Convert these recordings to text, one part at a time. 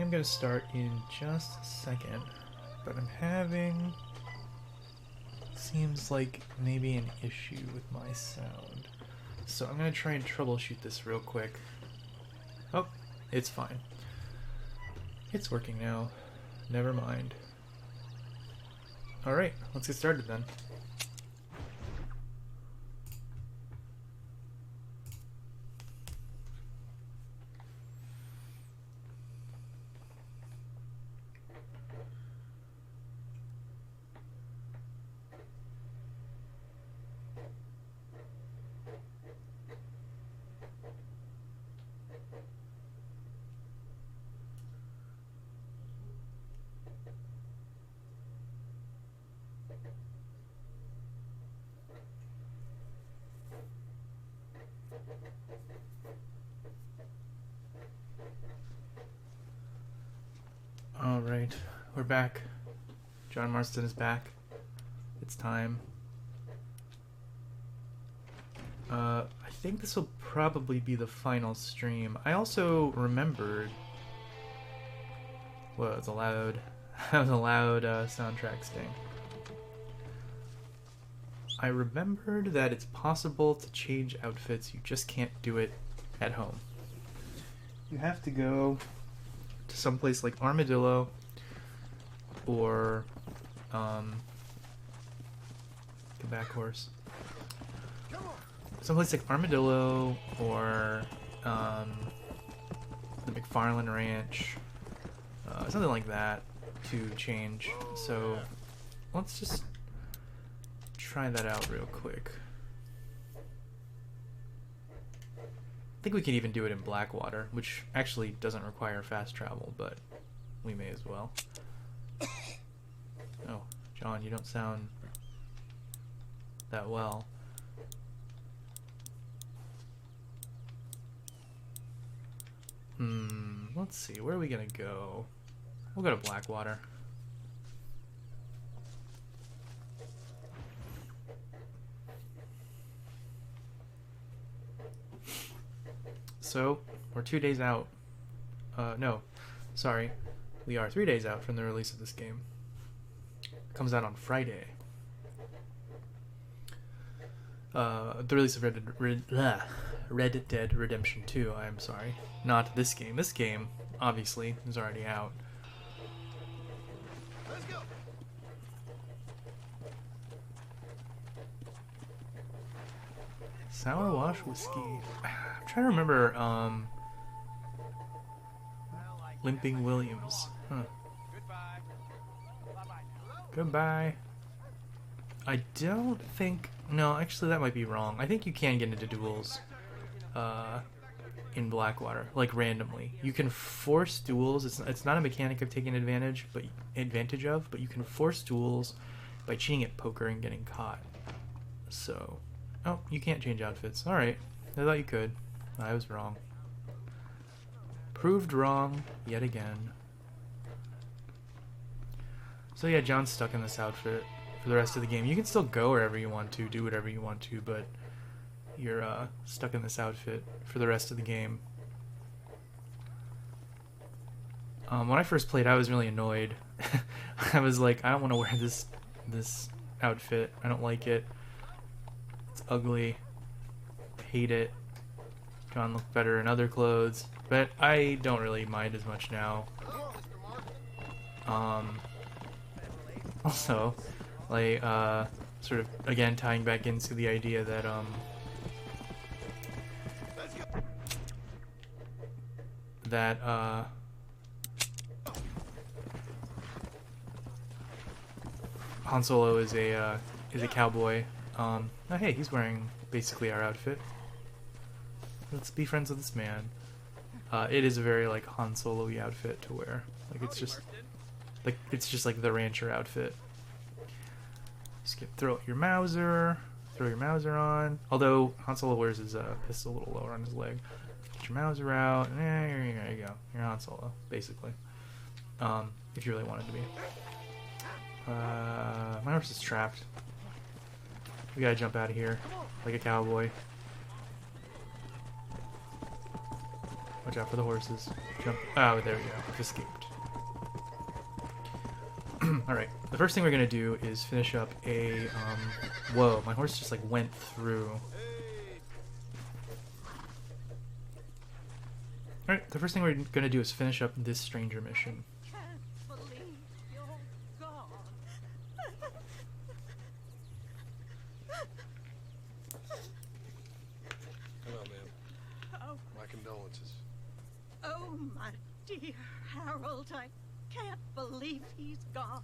am going to start in just a second, but I'm having, seems like maybe an issue with my sound. So I'm going to try and troubleshoot this real quick. Oh, it's fine. It's working now. Never mind. Alright, let's get started then. Alright, we're back. John Marston is back. It's time. I think this will probably be the final stream. I also remembered... Well, it's a loud... that was a loud soundtrack sting. I remembered that it's possible to change outfits, you just can't do it at home. You have to go to someplace like Armadillo or the back horse. Someplace like Armadillo or the McFarlane Ranch, something like that to change. So let's just try that out real quick. I think we can even do it in Blackwater, which actually doesn't require fast travel, but we may as well. Oh, John, you don't sound that well. Let's see, where are we gonna go? We'll go to Blackwater. So, we're 2 days out. No, sorry. We are 3 days out from the release of this game. It comes out on Friday. The release of Red Dead Redemption 2, I'm sorry. Not this game. This game, obviously, is already out. Let's go. Sour Wash Whiskey. I'm trying to remember, Limping Williams. Huh. Goodbye. I don't think... No, actually that might be wrong. I think you can get into duels in Blackwater, like randomly. You can force duels. It's not a mechanic of taking advantage of, but you can force duels by cheating at poker and getting caught. So... Oh, you can't change outfits. Alright. I thought you could. I was wrong. Proved wrong yet again. So yeah, John's stuck in this outfit for the rest of the game. You can still go wherever you want to, do whatever you want to, but you're stuck in this outfit for the rest of the game. When I first played, I was really annoyed. I was like, I don't want to wear this outfit. I don't like it. It's ugly. Hate it. John looked better in other clothes, but I don't really mind as much now. Also, like, sort of, again, tying back into the idea that, Han Solo is a cowboy. Oh, hey, he's wearing basically our outfit. Let's be friends with this man. It is a very, like, Han Solo-y outfit to wear. Like, it's just like the rancher outfit. Throw out your Mauser. Throw your Mauser on. Although Han Solo wears his pistol a little lower on his leg. Get your Mauser out. There you go. You're Han Solo, basically. If you really wanted to be. My horse is trapped. We gotta jump out of here like a cowboy. Watch out for the horses. Jump. Oh, there we go. Escaped. Alright, the first thing we're going to do is finish up a, whoa, my horse just, like, went through. Alright, the first thing we're going to do is finish up this stranger mission. Can't believe you're gone. Hello, ma'am. Oh, My condolences. oh, my dear Harold, I can't believe he's gone.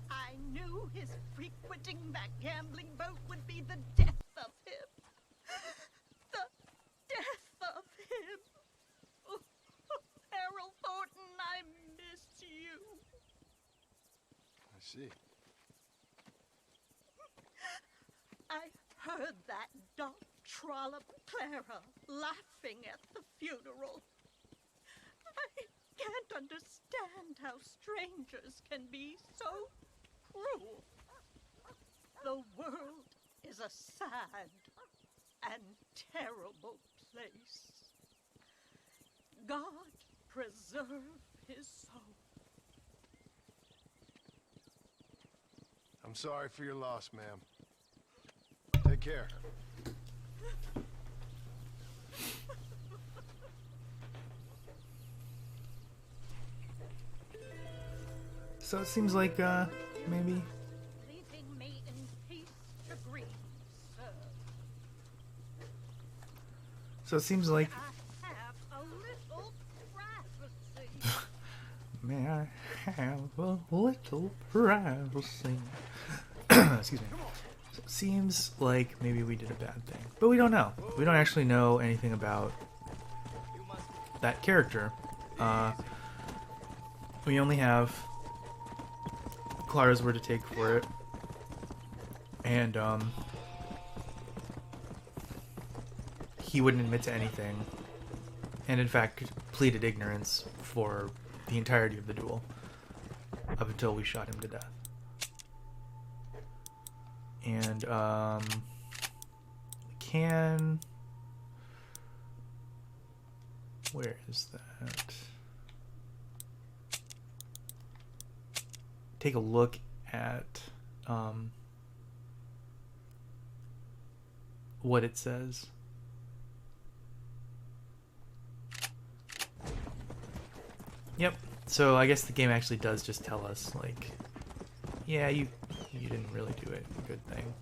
I knew his frequenting that gambling boat would be the death of him. The death of him. Oh, Harold Thornton, I miss you. I see. I heard that dog trollop Clara laughing at the funeral. I can't understand how strangers can be so cruel. The world is a sad and terrible place. God preserve his soul. I'm sorry for your loss, ma'am. Take care. So it seems like, maybe... Leaving me in peace to grieve, sir. So it seems like... I have a little privacy. May I have a little privacy? Excuse me. So it seems like maybe we did a bad thing. But we don't know. We don't actually know anything about that character. We only have Clara's word to take for it. And, he wouldn't admit to anything. And in fact, pleaded ignorance for the entirety of the duel. Up until we shot him to death. And, we can... Where is that? Take a look at what it says. Yep. So I guess the game actually does just tell us, like, yeah, you didn't really do it. Good thing.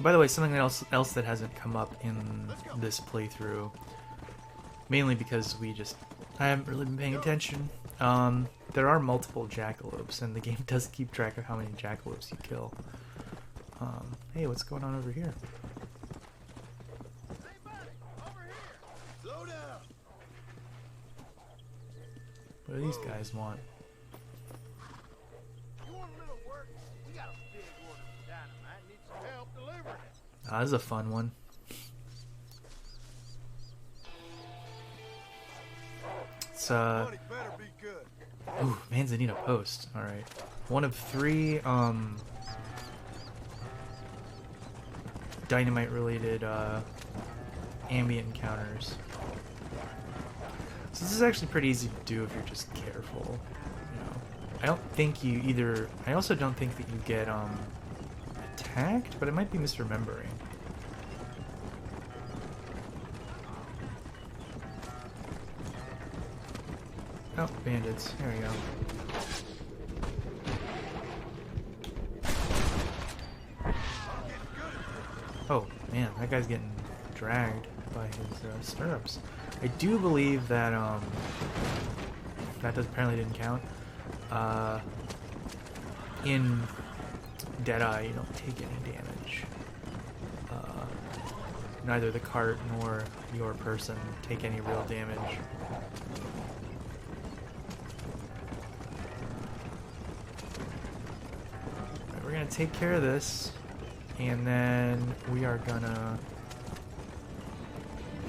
By the way, something else that hasn't come up in this playthrough, mainly because I haven't really been paying attention. There are multiple jackalopes, and the game does keep track of how many jackalopes you kill. Hey, what's going on over here? Hey, buddy, over here. Slow down. What do these guys want? You want a little work? We got a big order for dynamite. Need some help delivering it. Ah, this is a fun one. It's Money better be good. ooh, Manzanita Post. All right, one of 3 dynamite-related ambient encounters. So this is actually pretty easy to do if you're just careful. You know, I don't think you either. I also don't think that you get attacked, but I might be misremembering. Oh, bandits. There we go. Oh, man, that guy's getting dragged by his stirrups. I do believe that, apparently didn't count. In Deadeye, you don't take any damage. Neither the cart nor your person take any real damage. Alright, we're gonna take care of this, and then we are gonna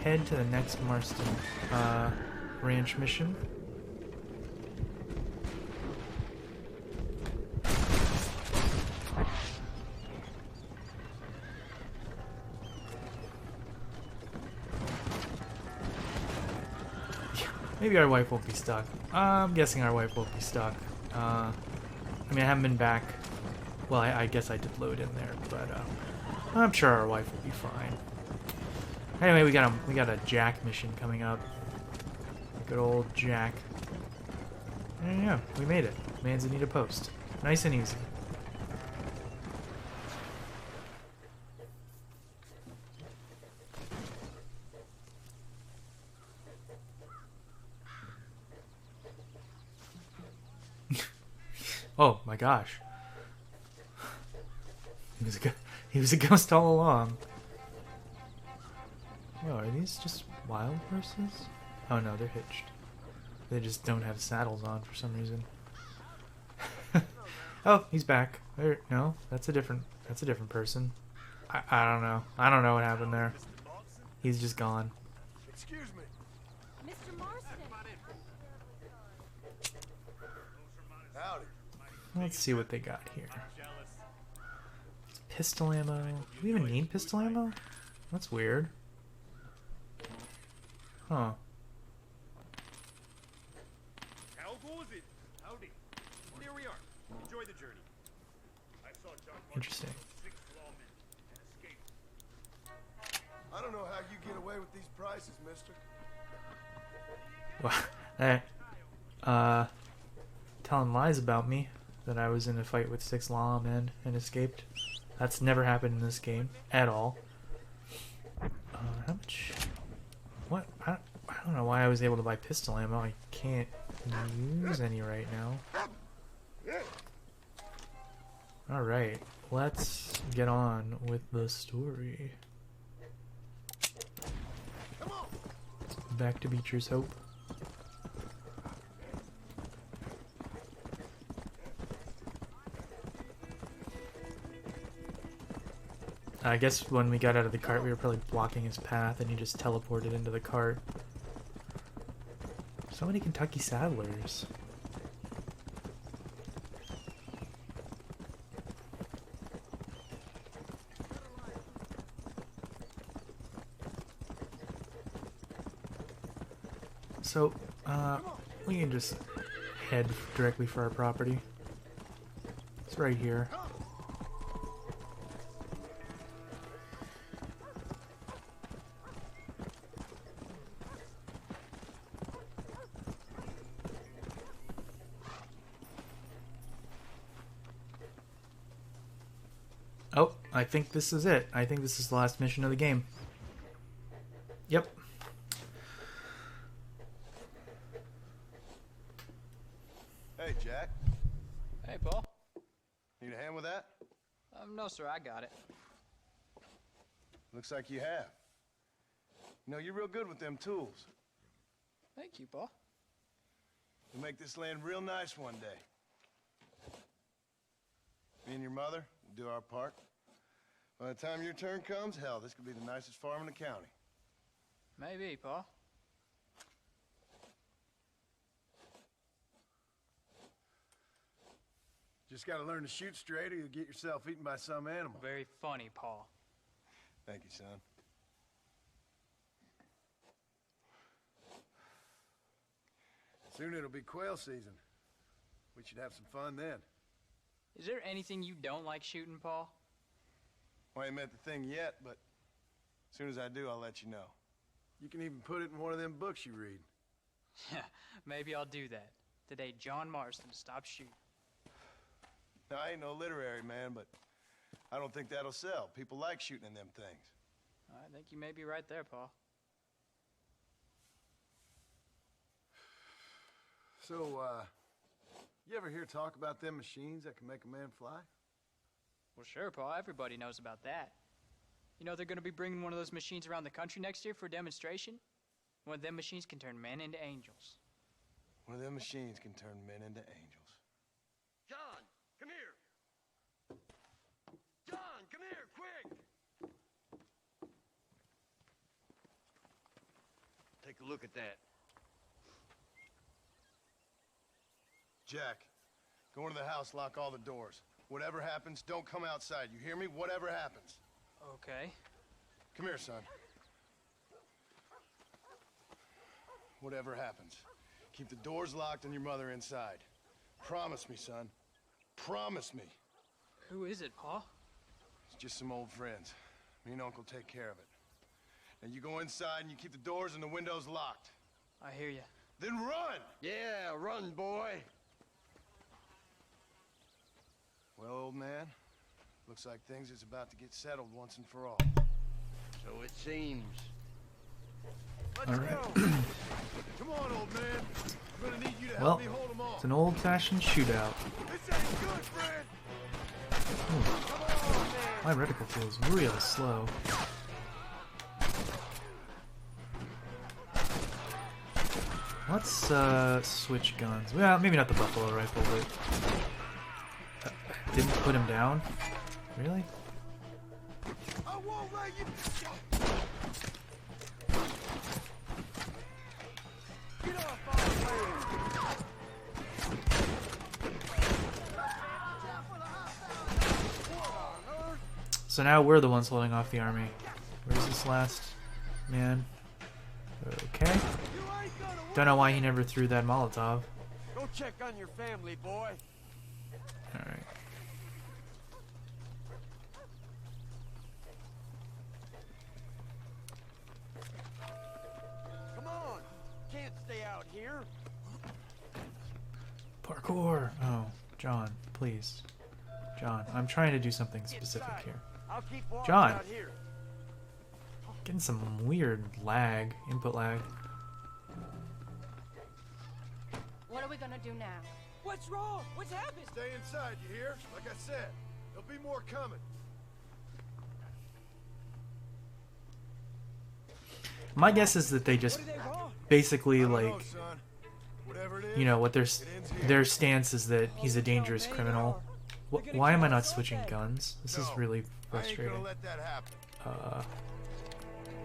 head to the next Marston Ranch mission. Maybe our wife won't be stuck. I'm guessing our wife won't be stuck. I mean, I haven't been back. Well, I guess I did load in there, but I'm sure our wife will be fine. Anyway, we got a Jack mission coming up. Good old Jack. And yeah, we made it. Manzanita Post. Nice and easy. Oh my gosh. He was a ghost all along. Oh, are these just wild horses? Oh no, they're hitched. They just don't have saddles on for some reason. Oh, he's back. No, that's a different person. I don't know. I don't know what happened there. He's just gone. Excuse me. Mr. Marston. Howdy. Let's see what they got here. Pistol ammo. Do we even need pistol ammo? That's weird. Huh. How goes it? Howdy. Well, here we are. Enjoy the journey. I saw John Martin Interesting. kill 6 lawmen and escape. I don't know how you get away with these prices, mister. Well, telling lies about me that I was in a fight with 6 lawmen and escaped. That's never happened in this game at all. How much? What? I don't know why I was able to buy pistol ammo. I can't use any right now. Alright, let's get on with the story. Back to Beecher's Hope. I guess when we got out of the cart, we were probably blocking his path, and he just teleported into the cart. So many Kentucky Saddlers. So, we can just head directly for our property. It's right here. Oh, I think this is it. I think this is the last mission of the game. Yep. Hey, Jack. Hey, Paul. Need a hand with that? No, sir, I got it. Looks like you have. You know, you're real good with them tools. Thank you, Paul. You'll make this land real nice one day. Me and your mother will do our part. By the time your turn comes, hell, this could be the nicest farm in the county. Maybe, Paul. Just gotta learn to shoot straight or you'll get yourself eaten by some animal. Very funny, Paul. Thank you, son. Soon it'll be quail season. We should have some fun then. Is there anything you don't like shooting, Paul? Well, I ain't met the thing yet, but as soon as I do, I'll let you know. You can even put it in one of them books you read. Yeah, maybe I'll do that. Today, John Marston stopped shooting. Now, I ain't no literary man, but I don't think that'll sell. People like shooting in them things. I think you may be right there, Paul. So, you ever hear talk about them machines that can make a man fly? Well, sure, Paul. Everybody knows about that. You know they're going to be bringing one of those machines around the country next year for a demonstration? One of them machines can turn men into angels. One of them machines can turn men into angels. John, come here. John, come here, quick. Take a look at that. Jack, go into the house, lock all the doors. Whatever happens, don't come outside. You hear me? Whatever happens. Okay. Come here, son. whatever happens. Keep the doors locked and your mother inside. Promise me, son. Promise me. Who is it, Pa? It's just some old friends. Me and Uncle take care of it. And you go inside and you keep the doors and the windows locked. I hear you. Then run! Yeah, run, boy. Well, old man, looks like things is about to get settled once and for all. So it seems. Let's All right. go! Come on, old man. I'm gonna need you to help Well, me hold them off. it's an old-fashioned shootout. This ain't good, friend. My reticle feels real slow. Let's switch guns. Well, maybe not the buffalo rifle, but didn't put him down. Really? I won't let you. Get off So now we're the ones holding off the army. Where's this last man? Okay. Don't know why he never threw that Molotov. Go check on your family, boy. Alright. Come on. Can't stay out here. Parkour! Oh, John, please. John, I'm trying to do something specific Inside. here. I'll keep watch John. out here. Getting some weird lag, input lag. What are we gonna do now? What's wrong? What's happened? Stay inside, you hear? Like I said, there'll be more coming. My guess is that they just What do they want? basically, I don't like, know, son. Whatever it is, you know, what it ends here. their stance is that he's a dangerous criminal. Why am I not switching guns? This is No, really I ain't frustrating. gonna let that happen.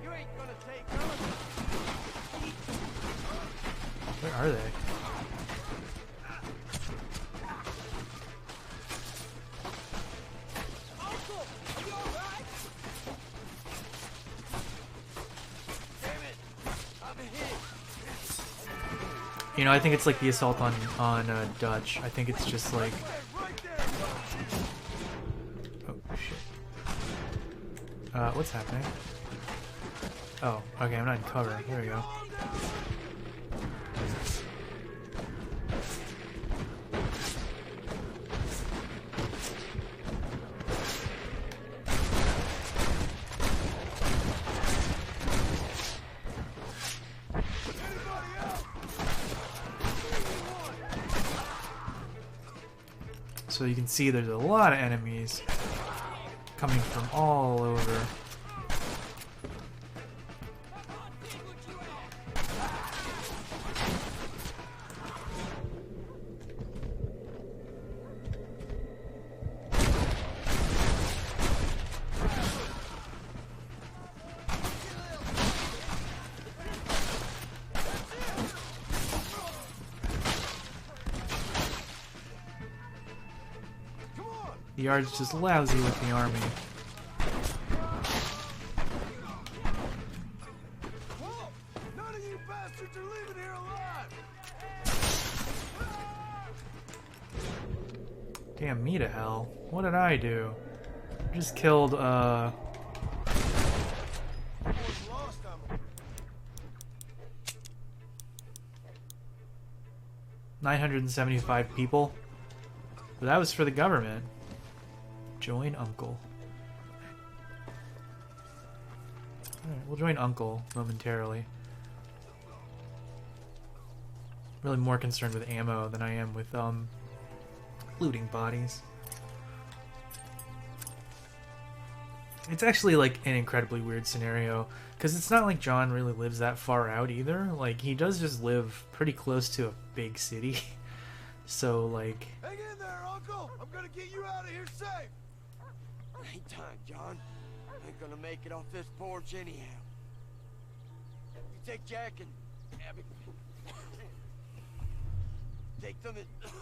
You ain't gonna take none. Where are they? Uncle, you alright? Damn it. I'm hit. You know, I think it's like the assault on Dutch. I think it's just like, Right there, oh shit. What's happening? Oh, okay, I'm not in cover. There we go. So you can see there's a lot of enemies coming from all over. The yard's just lousy with the army. Whoa! None of you bastards are leaving here alive! Damn me to hell. What did I do? Just killed, Almost lost them. 975 people. But that was for the government. Join Uncle. Alright, we'll join Uncle momentarily. Really more concerned with ammo than I am with, looting bodies. It's actually, like, an incredibly weird scenario, because it's not like John really lives that far out either. Like, he does just live pretty close to a big city. So, like... Hang in there, Uncle! I'm gonna get you out of here safe! Ain't time, John. Ain't gonna make it off this porch anyhow. You take Jack and Abby. Take them and...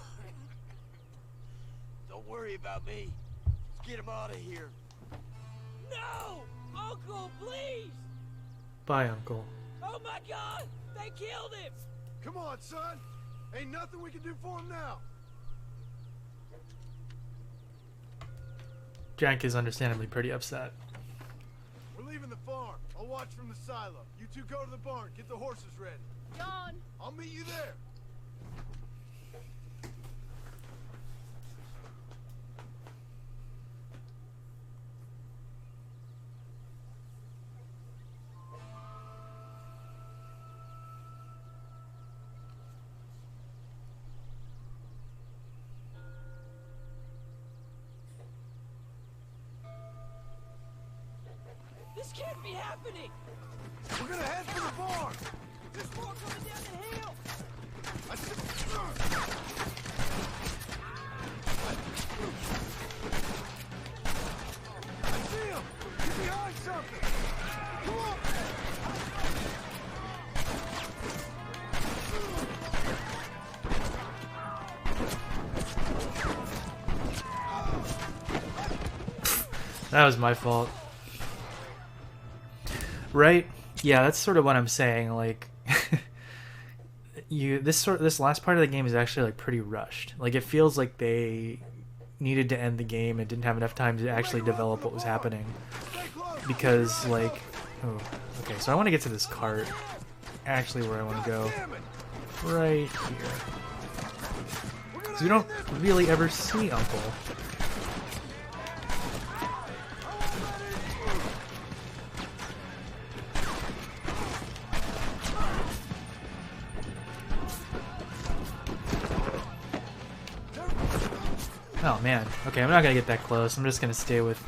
Don't worry about me. Let's get him out of here. No! Uncle, please! Bye, Uncle. Oh my God! They killed him! Come on, son. Ain't nothing we can do for him now. Jack is understandably pretty upset. We're leaving the farm. I'll watch from the silo. You two go to the barn. Get the horses ready. John! I'll meet you there. This can't be happening! We're gonna head for the barn. There's more coming down the hill! I see him. Get behind something. Come on. That was my fault. Right? Yeah, that's sort of what I'm saying. Like, this last part of the game is actually like pretty rushed. Like, it feels like they needed to end the game and didn't have enough time to actually develop what was happening. Because, like, oh, okay. So I want to get to this cart. Actually, where I want to go, right here. So we don't really ever see Uncle. Oh man, okay, I'm not gonna get that close. I'm just gonna stay with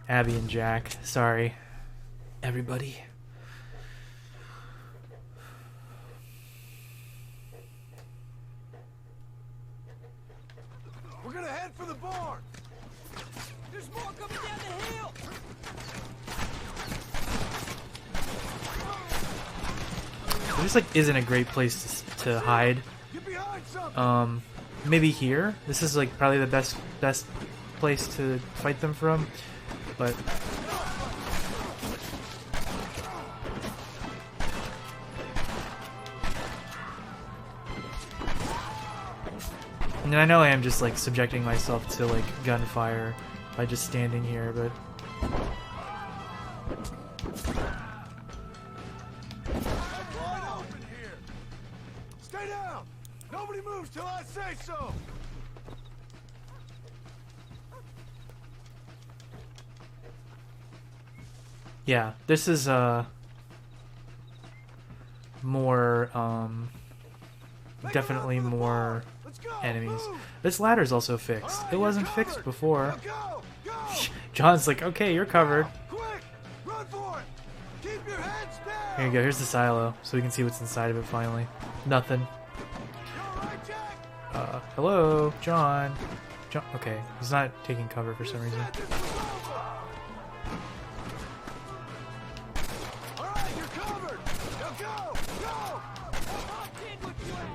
Abby and Jack. Sorry, everybody. We're gonna head for the barn. There's more coming down the hill! There just like isn't a great place to hide. Get behind something. Maybe here. This is like probably the best place to fight them from, but and I know I am just like subjecting myself to like gunfire by just standing here, but It's wide open here. Stay down. Nobody moves till I say so. yeah, this is more definitely more Let's go. enemies. Move. This ladder's also fixed. It wasn't You're fixed covered. before. Now go. Go. John's like, okay, you're covered. Quick. Run for it. Keep your heads down. Here you go. Here's the silo, so we can see what's inside of it finally. Nothing. You all right, Jack? Hello, John. John. Okay, he's not taking cover for some reason. Said this was over. All right, you're covered. Now go. Go. Locked in with you at!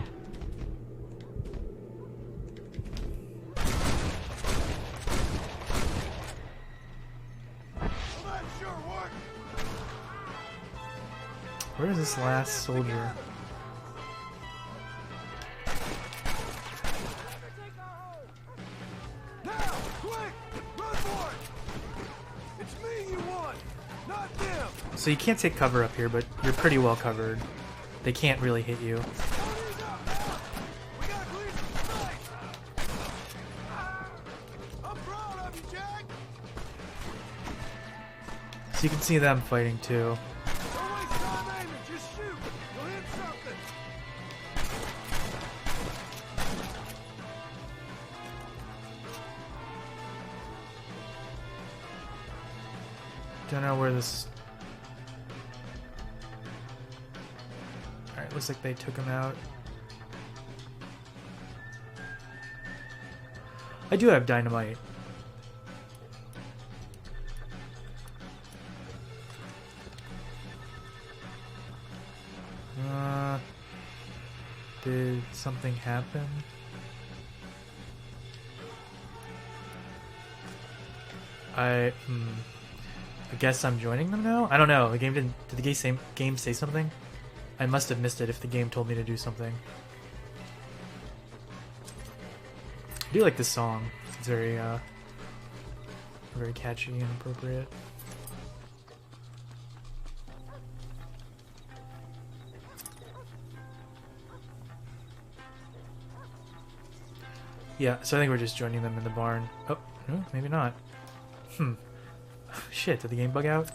Well, that sure worked. Where is this last soldier? Take our home! Now, quick. Run for it. It's me you want, not them. So you can't take cover up here, but you're pretty well covered. They can't really hit you. Ponies up now. We gotta clear some space. I'm proud of you, Jack. So you can see them fighting too. Don't waste time aiming. Just shoot. You'll hit something. Don't know where this. Alright, looks like they took him out. I do have dynamite. Did something happen? I guess I'm joining them now? I don't know. The game didn't. Did the game say something? I must have missed it if the game told me to do something. I do like this song. It's very very catchy and appropriate. Yeah, so I think we're just joining them in the barn. Oh, no, maybe not. Shit, did the game bug out?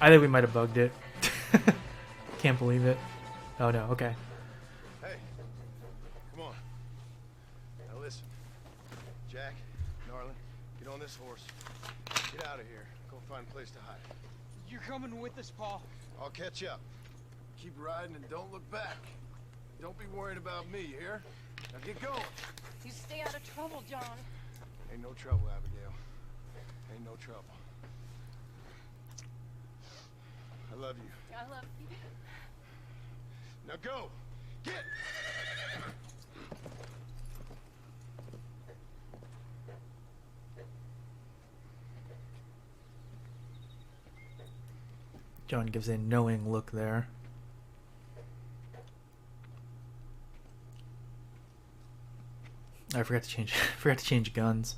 I think we might have bugged it. Can't believe it. Oh no, okay. Hey, come on. Now listen. Jack, Narlin, get on this horse. Get out of here. Go find a place to hide. You're coming with us, Paul. I'll catch up. Keep riding and don't look back. Don't be worried about me, you hear? Now get going. You stay out of trouble, John. Ain't no trouble, Abigail. Ain't no trouble. I love you. I love you. Now go! Get! John gives a knowing look there. I forgot to change forgot to change guns.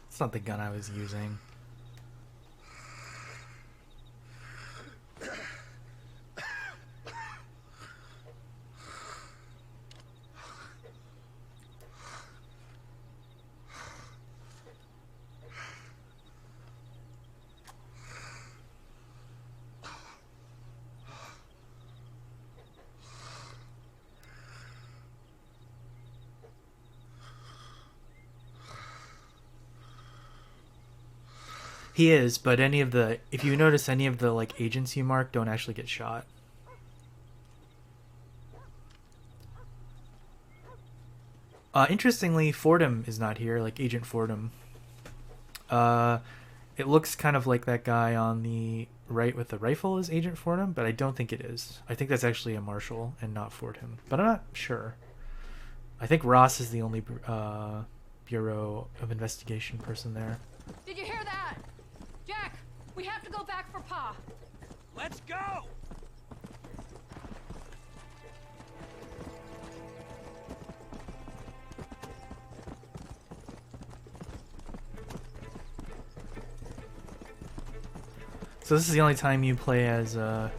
It's not the gun I was using. He is, but any of the, if you notice, any of the like agents you mark don't actually get shot. Interestingly, Fordham is not here, like Agent Fordham. It looks kind of like that guy on the right with the rifle is Agent Fordham, but I don't think it is. I think that's actually a marshal and not Fordham, but I'm not sure. I think Ross is the only Bureau of Investigation person there. Did you hear that? Jack, we have to go back for Pa. Let's go! So this is the only time you play as Why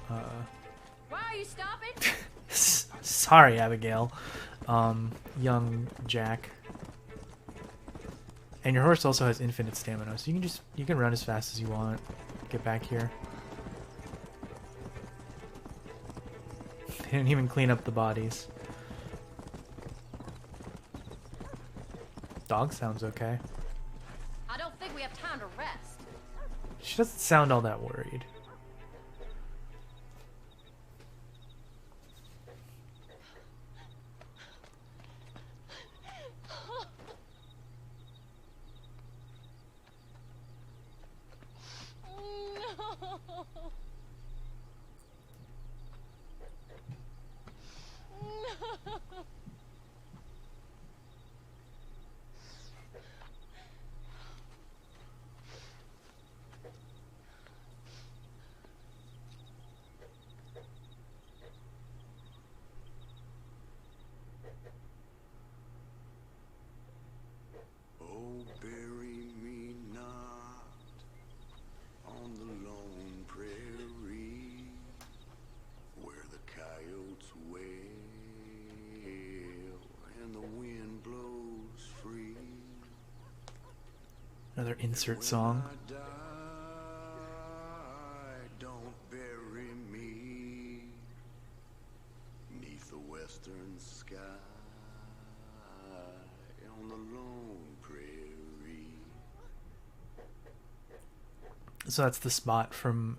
are you stopping? sorry, Abigail. Young Jack. And your horse also has infinite stamina, so you can run as fast as you want. Get back here. They didn't even clean up the bodies. Dog sounds okay. I don't think we have time to rest. She doesn't sound all that worried. Oh, bury me not on the lone prairie where the coyotes wail and the wind blows free. Another insert song. When I die, So that's the spot from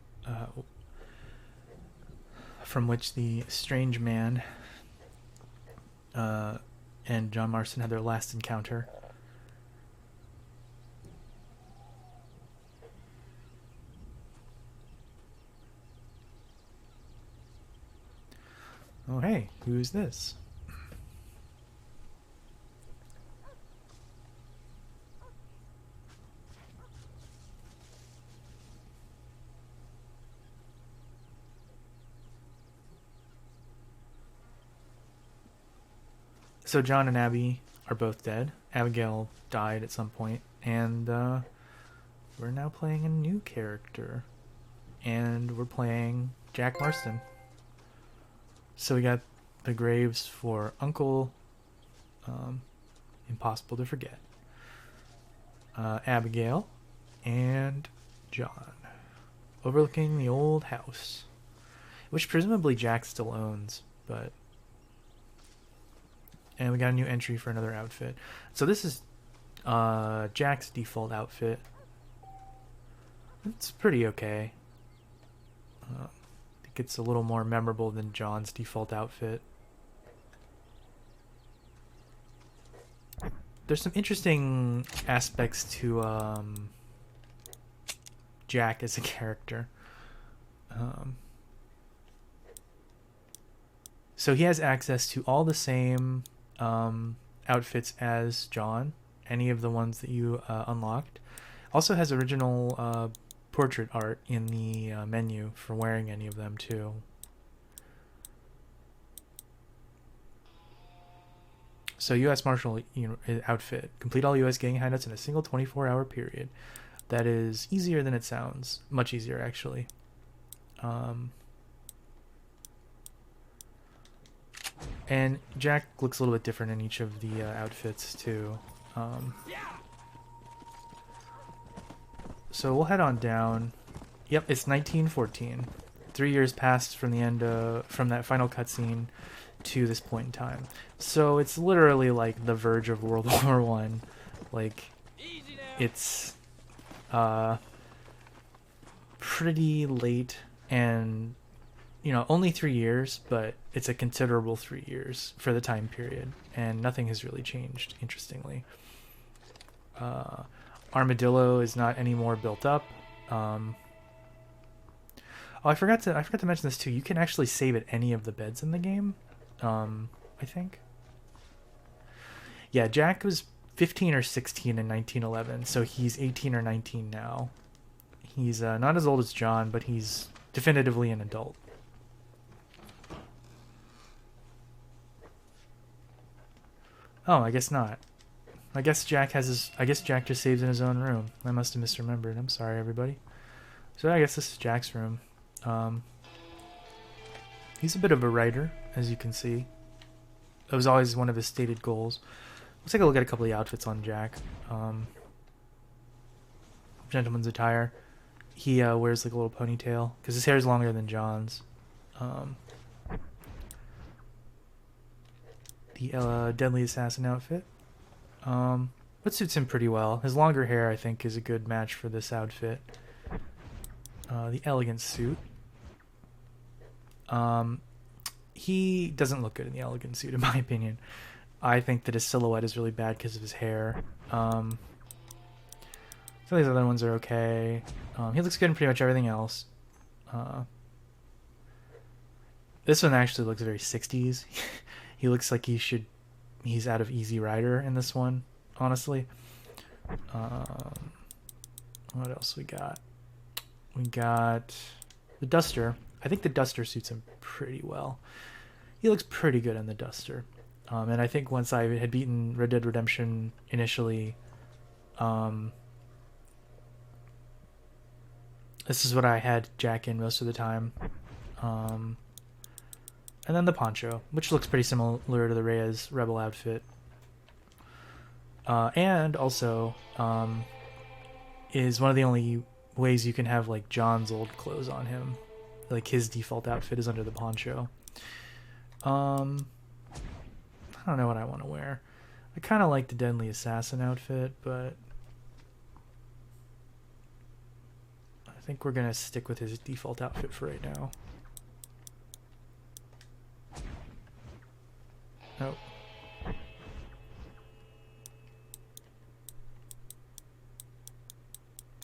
which the strange man and John Marston had their last encounter. Oh, hey, who's this? So John and Abby are both dead. Abigail died at some point, and we're now playing a new character. And we're playing Jack Marston. So we got the graves for Uncle, impossible to forget, Abigail, and John, overlooking the old house, which presumably Jack still owns, but... And we got a new entry for another outfit. So this is Jack's default outfit. It's pretty okay. I think it's a little more memorable than John's default outfit. There's some interesting aspects to Jack as a character. So he has access to all the same outfits as John, any of the ones that you unlocked. Also has original portrait art in the menu for wearing any of them too. So U.S. Marshal outfit. Complete all U.S. gang hideouts in a single 24-hour period. That is easier than it sounds. Much easier, actually. And Jack looks a little bit different in each of the outfits, too. So we'll head on down. Yep, it's 1914. 3 years passed from the end from that final cutscene to this point in time. So it's literally like the verge of World War One. Like, it's pretty late, and you know, only 3 years, but it's a considerable 3 years for the time period, and nothing has really changed, interestingly. Armadillo is not any more built up. Oh, I forgot to mention this too. You can actually save at any of the beds in the game. I think. Yeah, Jack was 15 or 16 in 1911, so he's 18 or 19 now. He's not as old as John, but he's definitively an adult. Oh, I guess not. I guess Jack just saves in his own room. I must have misremembered. I'm sorry, everybody. So I guess this is Jack's room. He's a bit of a writer, as you can see. That was always one of his stated goals. Let's take a look at a couple of the outfits on Jack. Gentleman's attire. He wears like a little ponytail because his hair is longer than John's. The Deadly Assassin outfit. What suits him pretty well. His longer hair, I think, is a good match for this outfit. The elegant suit. He doesn't look good in the elegant suit, in my opinion. I think that his silhouette is really bad because of his hair. Some of these other ones are okay. He looks good in pretty much everything else. This one actually looks very 60s. He looks like he's out of Easy Rider in this one, honestly. What else we got? We got the Duster. I think the Duster suits him pretty well. He looks pretty good in the Duster. And I think once I had beaten Red Dead Redemption initially, this is what I had Jack in most of the time. And then the Poncho, which looks pretty similar to the Reyes Rebel outfit. And also is one of the only ways you can have like John's old clothes on him. Like his default outfit is under the Poncho. I don't know what I want to wear. I kind of like the Deadly Assassin outfit, but I think we're gonna stick with his default outfit for right now. Nope.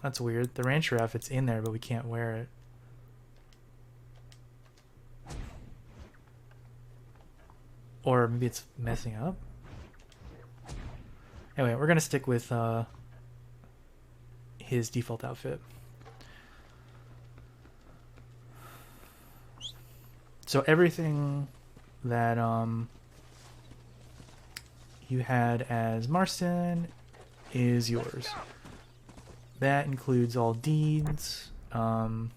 That's weird. The rancher outfit's in there, but we can't wear it. Or maybe it's messing up? Anyway, we're gonna stick with his default outfit. So everything that you had as Marston is yours. That includes all deeds, all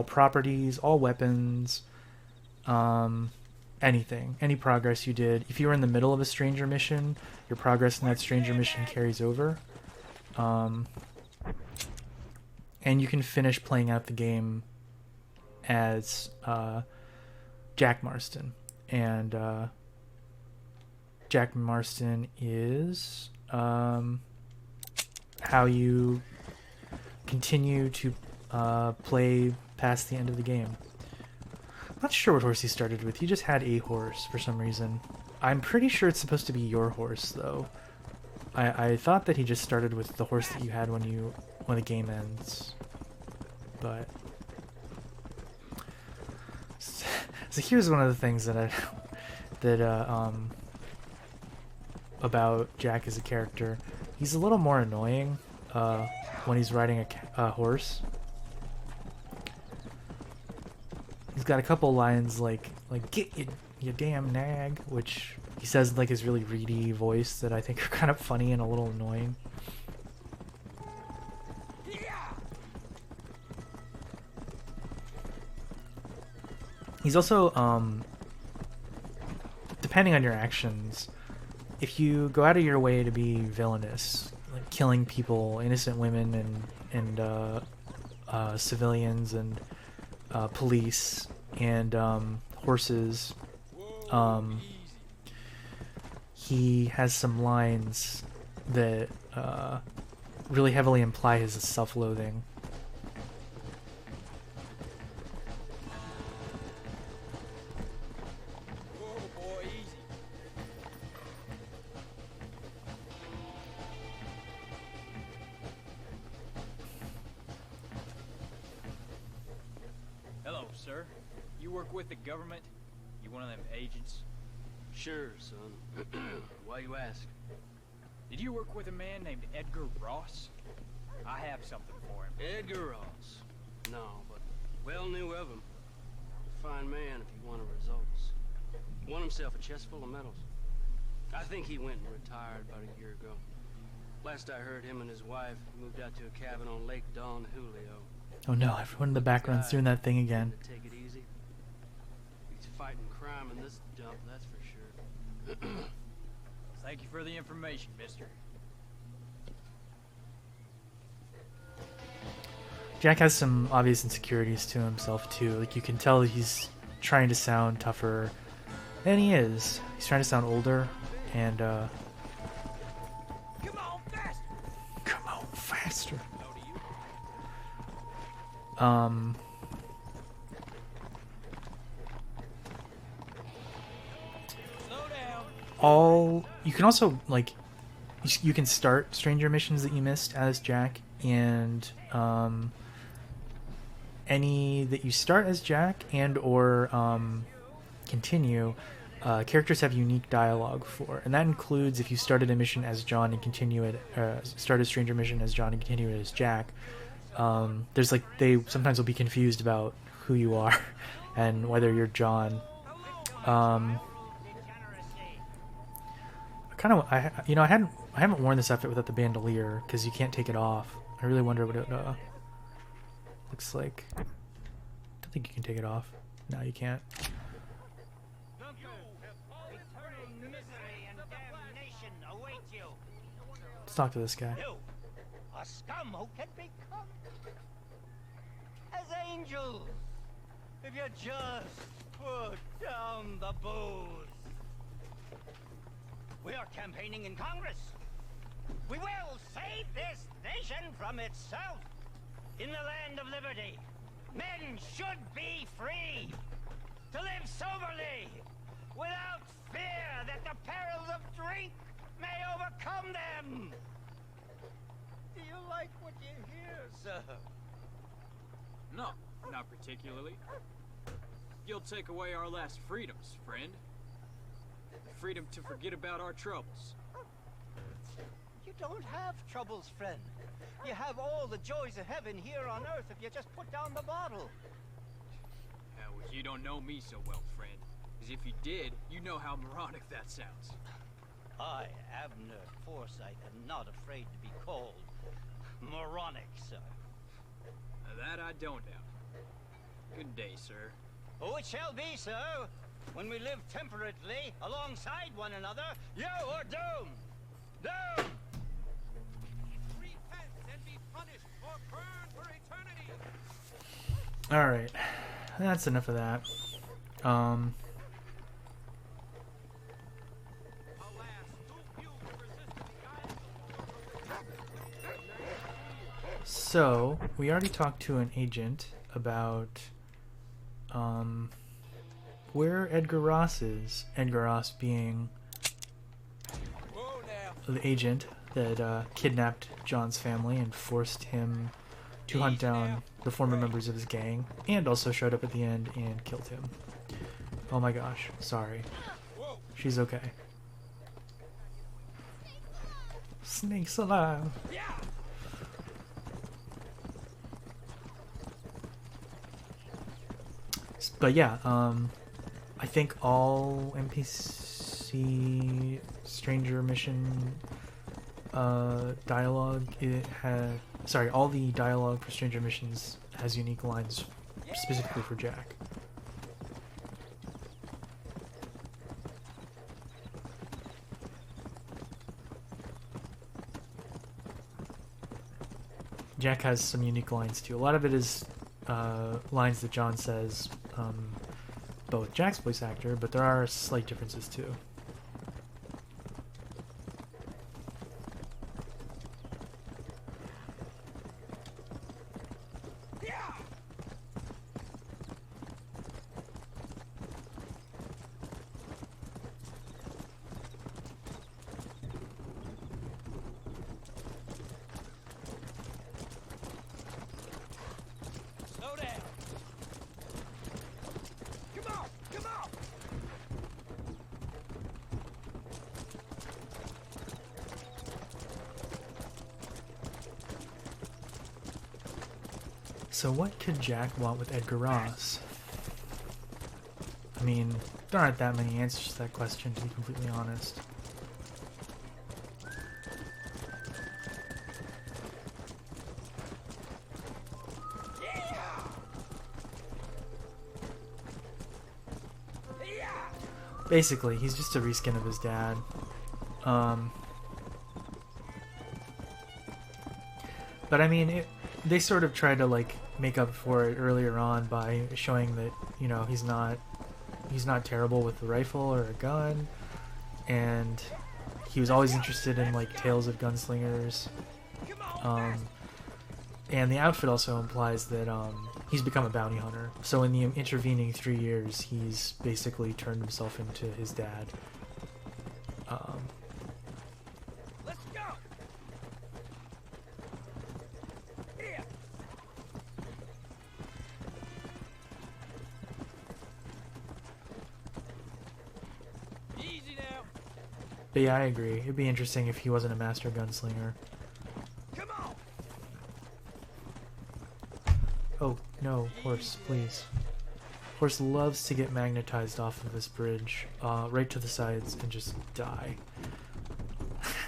properties, all weapons, anything, any progress you did. If you were in the middle of a stranger mission, your progress in that stranger mission carries over. And you can finish playing out the game as Jack Marston. And Jack Marston is how you continue to play past the end of the game. I'm not sure what horse he started with. He just had a horse for some reason. I'm pretty sure it's supposed to be your horse, though. I thought that he just started with the horse that you had when the game ends. But so here's one of the things that about Jack as a character. He's a little more annoying when he's riding a horse. He's got a couple lines like "get you damn nag," which he says in like his really reedy voice that I think are kind of funny and a little annoying. He's also, depending on your actions, if you go out of your way to be villainous, like killing people, innocent women and civilians and police and horses, he has some lines that really heavily imply his self-loathing. Sir, you work with the government? You one of them agents? Sure, son. Why you ask? Did you work with a man named Edgar Ross? I have something for him. Edgar Ross? No, but well knew of him. A fine man if he wanted results. Won himself a chest full of medals. I think he went and retired about a year ago. Last I heard, him and his wife moved out to a cabin on Lake Don Julio. Oh no, everyone in the background's doing that thing again. Take it easy. He's fighting crime in this dump, that's for sure. Thank you for the information, mister. Jack has some obvious insecurities to himself too. Like you can tell he's trying to sound tougher than he is. He's trying to sound older and Come on, faster! come on faster. You can also like you can start stranger missions that you missed as Jack, and any that you start as Jack and or continue, characters have unique dialogue for, and that includes if you started a mission as John and continue it, start a stranger mission as John and continue it as Jack. There's like they sometimes will be confused about who you are and whether you're John. I haven't worn this outfit without the bandolier because you can't take it off. I really wonder what it looks like. I don't think you can take it off. No, you can't. Let's talk to this guy. A scum who can become as angels if you just put down the booze. We are campaigning in Congress. We will save this nation from itself. In the land of liberty, men should be free to live soberly, without fear that the perils of drink may overcome them. Do you like what you hear, sir? No, not particularly. You'll take away our last freedoms, friend. The freedom to forget about our troubles. You don't have troubles, friend. You have all the joys of heaven here on earth if you just put down the bottle. Now, you don't know me so well, friend. Because if you did, you know how moronic that sounds. I, Abner Forsyth, am not afraid to be called moronic, sir. That I don't doubt. Good day, sir. Oh, it shall be, sir. When we live temperately alongside one another, you are doomed. Doomed! Repent and be punished or burn for eternity. Alright. That's enough of that. So, we already talked to an agent about where Edgar Ross is. Edgar Ross being the agent that kidnapped John's family and forced him to hunt down the former members of his gang, and also showed up at the end and killed him. Oh my gosh, sorry. She's okay. Snakes alive. But yeah, I think all NPC Stranger Mission dialogue, all the dialogue for Stranger Missions has unique lines specifically for Jack. Jack has some unique lines too. A lot of it is lines that John says, both Jack's voice actor, but there are slight differences too. So what could Jack want with Edgar Ross? I mean, there aren't that many answers to that question, to be completely honest. Basically, he's just a reskin of his dad. But I mean, they sort of tried to like make up for it earlier on by showing that, you know, he's not terrible with a rifle or a gun, and he was always interested in like tales of gunslingers. And the outfit also implies that he's become a bounty hunter. So in the intervening 3 years, he's basically turned himself into his dad. Let's go. Here. Easy now. But yeah, I agree. It'd be interesting if he wasn't a master gunslinger. Come on. Oh, no, horse, please. Horse loves to get magnetized off of this bridge, right to the sides, and just die.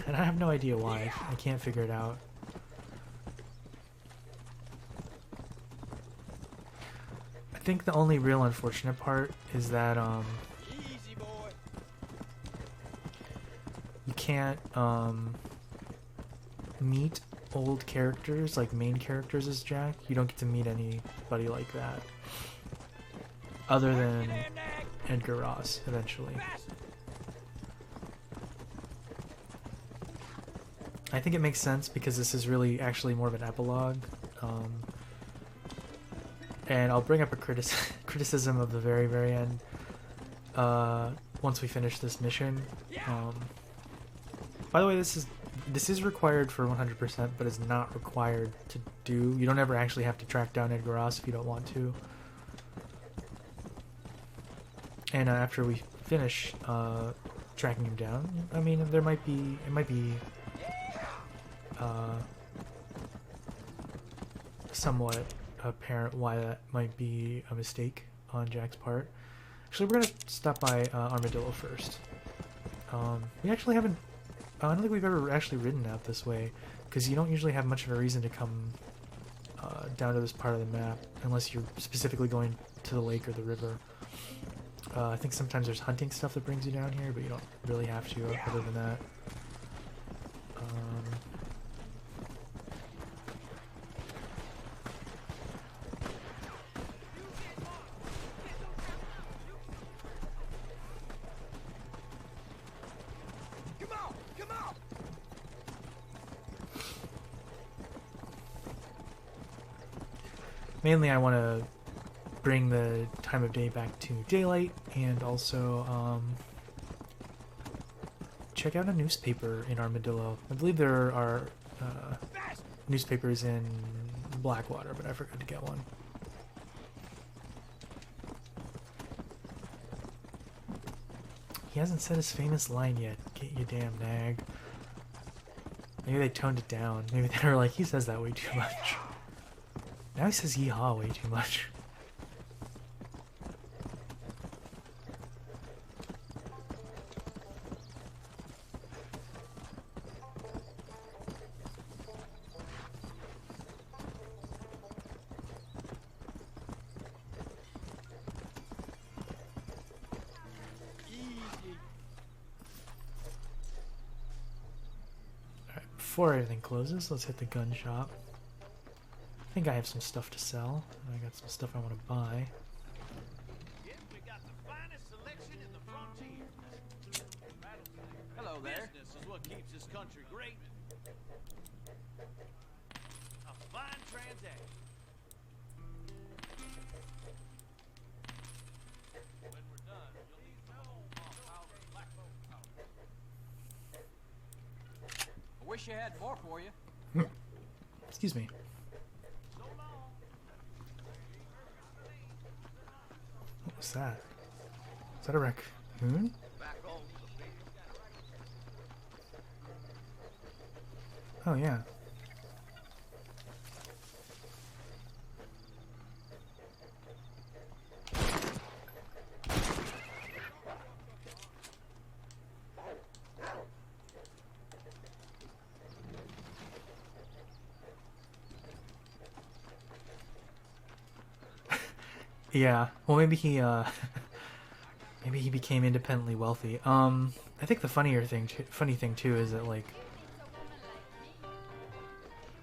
And I have no idea why. I can't figure it out. I think the only real unfortunate part is that, Easy, boy. you can't, meet old characters, like main characters as Jack. You don't get to meet anybody like that. Other than Edgar Ross, eventually. I think it makes sense because this is really actually more of an epilogue. And I'll bring up a criticism of the very, very end once we finish this mission. By the way, this is required for 100%, but is not required to do. You don't ever actually have to track down Edgar Ross if you don't want to. And after we finish tracking him down, I mean, it might be somewhat apparent why that might be a mistake on Jack's part. Actually, we're gonna stop by Armadillo first. We actually haven't. I don't think we've ever actually ridden out this way, because you don't usually have much of a reason to come down to this part of the map unless you're specifically going to the lake or the river. I think sometimes there's hunting stuff that brings you down here, but you don't really have to other than that. Mainly I want to bring the time of day back to daylight, and also check out a newspaper in Armadillo. I believe there are newspapers in Blackwater, but I forgot to get one. He hasn't said his famous line yet. Get you damn nag. Maybe they toned it down. Maybe they were like, he says that way too much. Now he says yeehaw way too much. Alright, before everything closes, let's hit the gun shop. I think I have some stuff to sell. I got some stuff I want to buy. Yep, we got the finest selection in the frontier. Hello there. Business is what keeps this country great. A fine transaction. When we're done, you'll need some old powder, Blackmail Photographs. I wish I had more for you. Excuse me. What was that? Is that a raccoon? Oh yeah. Yeah, well maybe he maybe he became independently wealthy. I think the funny thing too is that, like,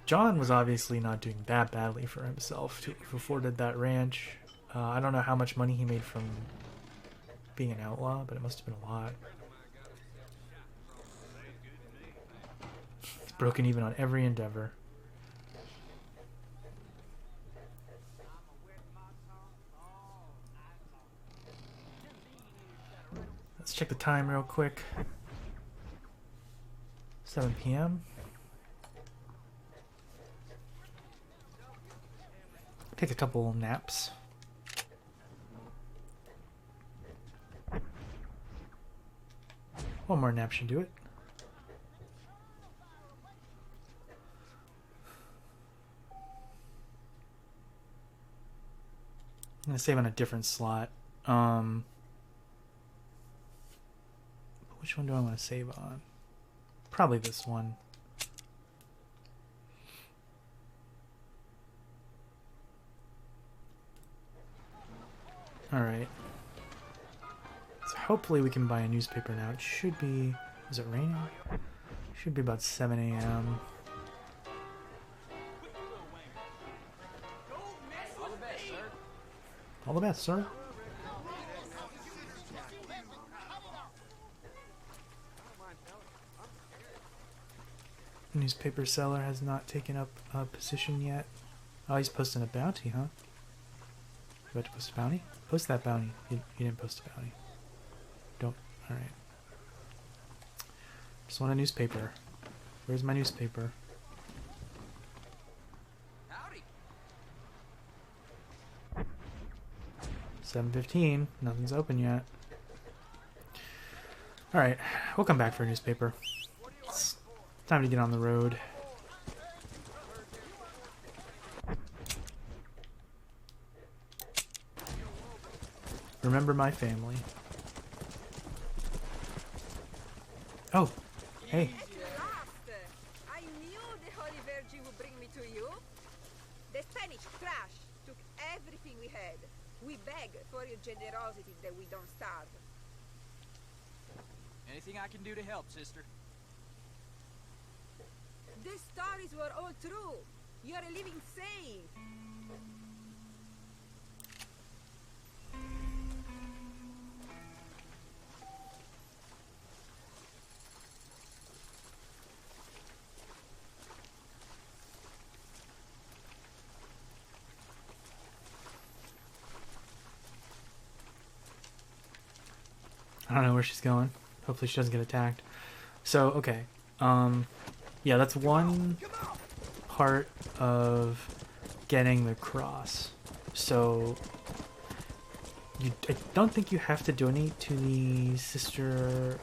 John was obviously not doing that badly for himself to have afforded that ranch. I don't know how much money he made from being an outlaw, but it must have been a lot. He's broken even on every endeavor. Let's check the time real quick. 7 p.m. Take a couple naps. One more nap should do it. I'm gonna save on a different slot. Which one do I want to save on? Probably this one. Alright. So hopefully we can buy a newspaper now. It should be... Is it raining? Should be about 7 a.m. All the best, sir. All the best, sir. Newspaper seller has not taken up a position yet. Oh, he's posting a bounty, huh? You about to post a bounty? Post that bounty. You didn't post a bounty. Don't. Alright. Just want a newspaper. Where's my newspaper? Howdy. 7:15. Nothing's open yet. Alright. We'll come back for a newspaper. It's time to get on the road. Remember my family. Oh, hey. At last! I knew the Holy Virgin would bring me to you. The Spanish trash took everything we had. We beg for your generosity that we don't starve. Anything I can do to help, sister? The stories were all true. You're a living saint. I don't know where she's going. Hopefully she doesn't get attacked. So, okay. Yeah, that's one part of getting the cross. So, I don't think you have to donate to the sister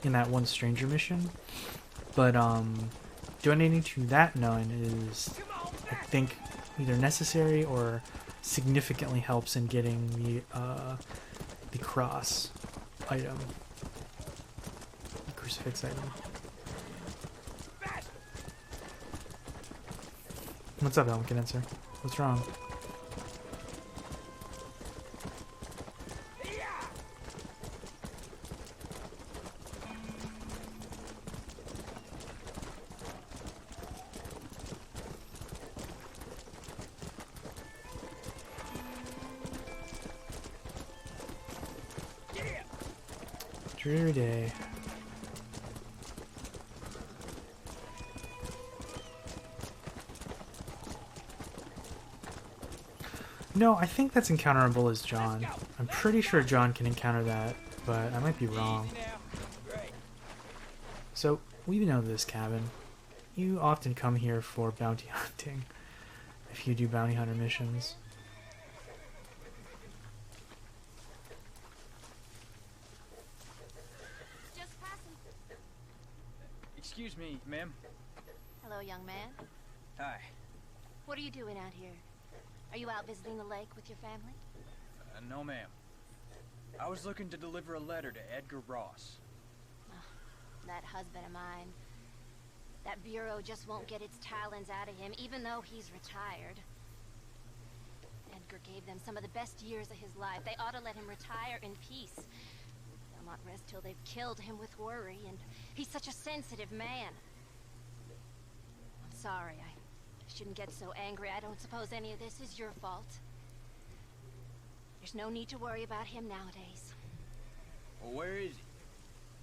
in that one stranger mission. But, donating to that nun is, I think, either necessary or significantly helps in getting the cross item. The crucifix item. What's up, Elm Condenser? What's wrong? Dreary day. No, I think that's encounterable as John. I'm pretty sure John can encounter that, but I might be wrong. So, we know this cabin. You often come here for bounty hunting, if you do bounty hunter missions. Just passing. Excuse me, ma'am. Hello, young man. Hi. What are you doing out here? Are you out visiting the lake with your family? No, ma'am. I was looking to deliver a letter to Edgar Ross. That husband of mine. That bureau just won't get its talons out of him, even though he's retired. Edgar gave them some of the best years of his life. They ought to let him retire in peace. They'll not rest till they've killed him with worry, and he's such a sensitive man. I'm sorry, I shouldn't get so angry. I don't suppose any of this is your fault. There's no need to worry about him nowadays. Well, where is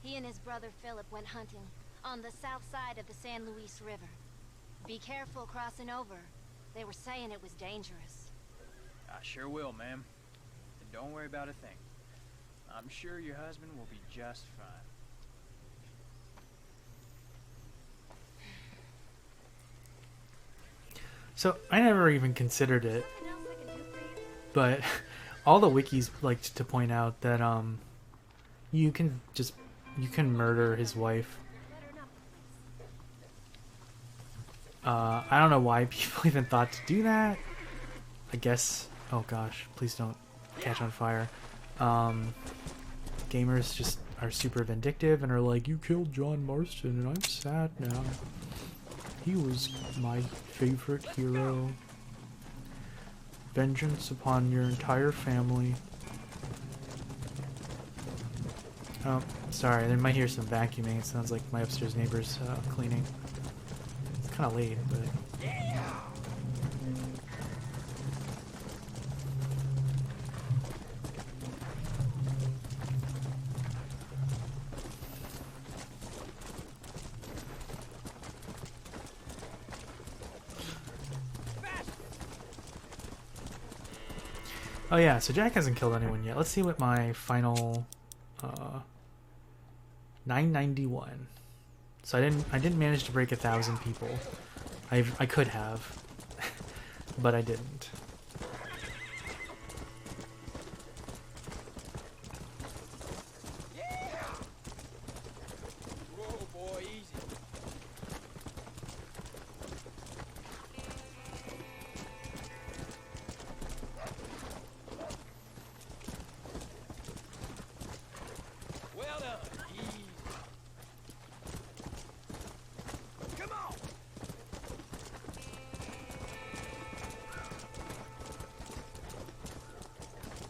he? He and his brother Philip went hunting on the south side of the San Luis River. Be careful crossing over. They were saying it was dangerous. I sure will, ma'am. And don't worry about a thing. I'm sure your husband will be just fine. So, I never even considered it, but all the wikis like to point out that you can murder his wife. I don't know why people even thought to do that. I guess, oh gosh, please don't catch on fire. Gamers just are super vindictive and are like, you killed John Marston and I'm sad now. He was my favorite hero. Vengeance upon your entire family. Oh, sorry, I might hear some vacuuming. It sounds like my upstairs neighbor's cleaning. It's kind of late, but... Oh yeah, so Jack hasn't killed anyone yet. Let's see what my final 991. So I didn't manage to break 1,000 people. I could have, but I didn't. Whoa, boy, easy. Well done. Easy. Come on.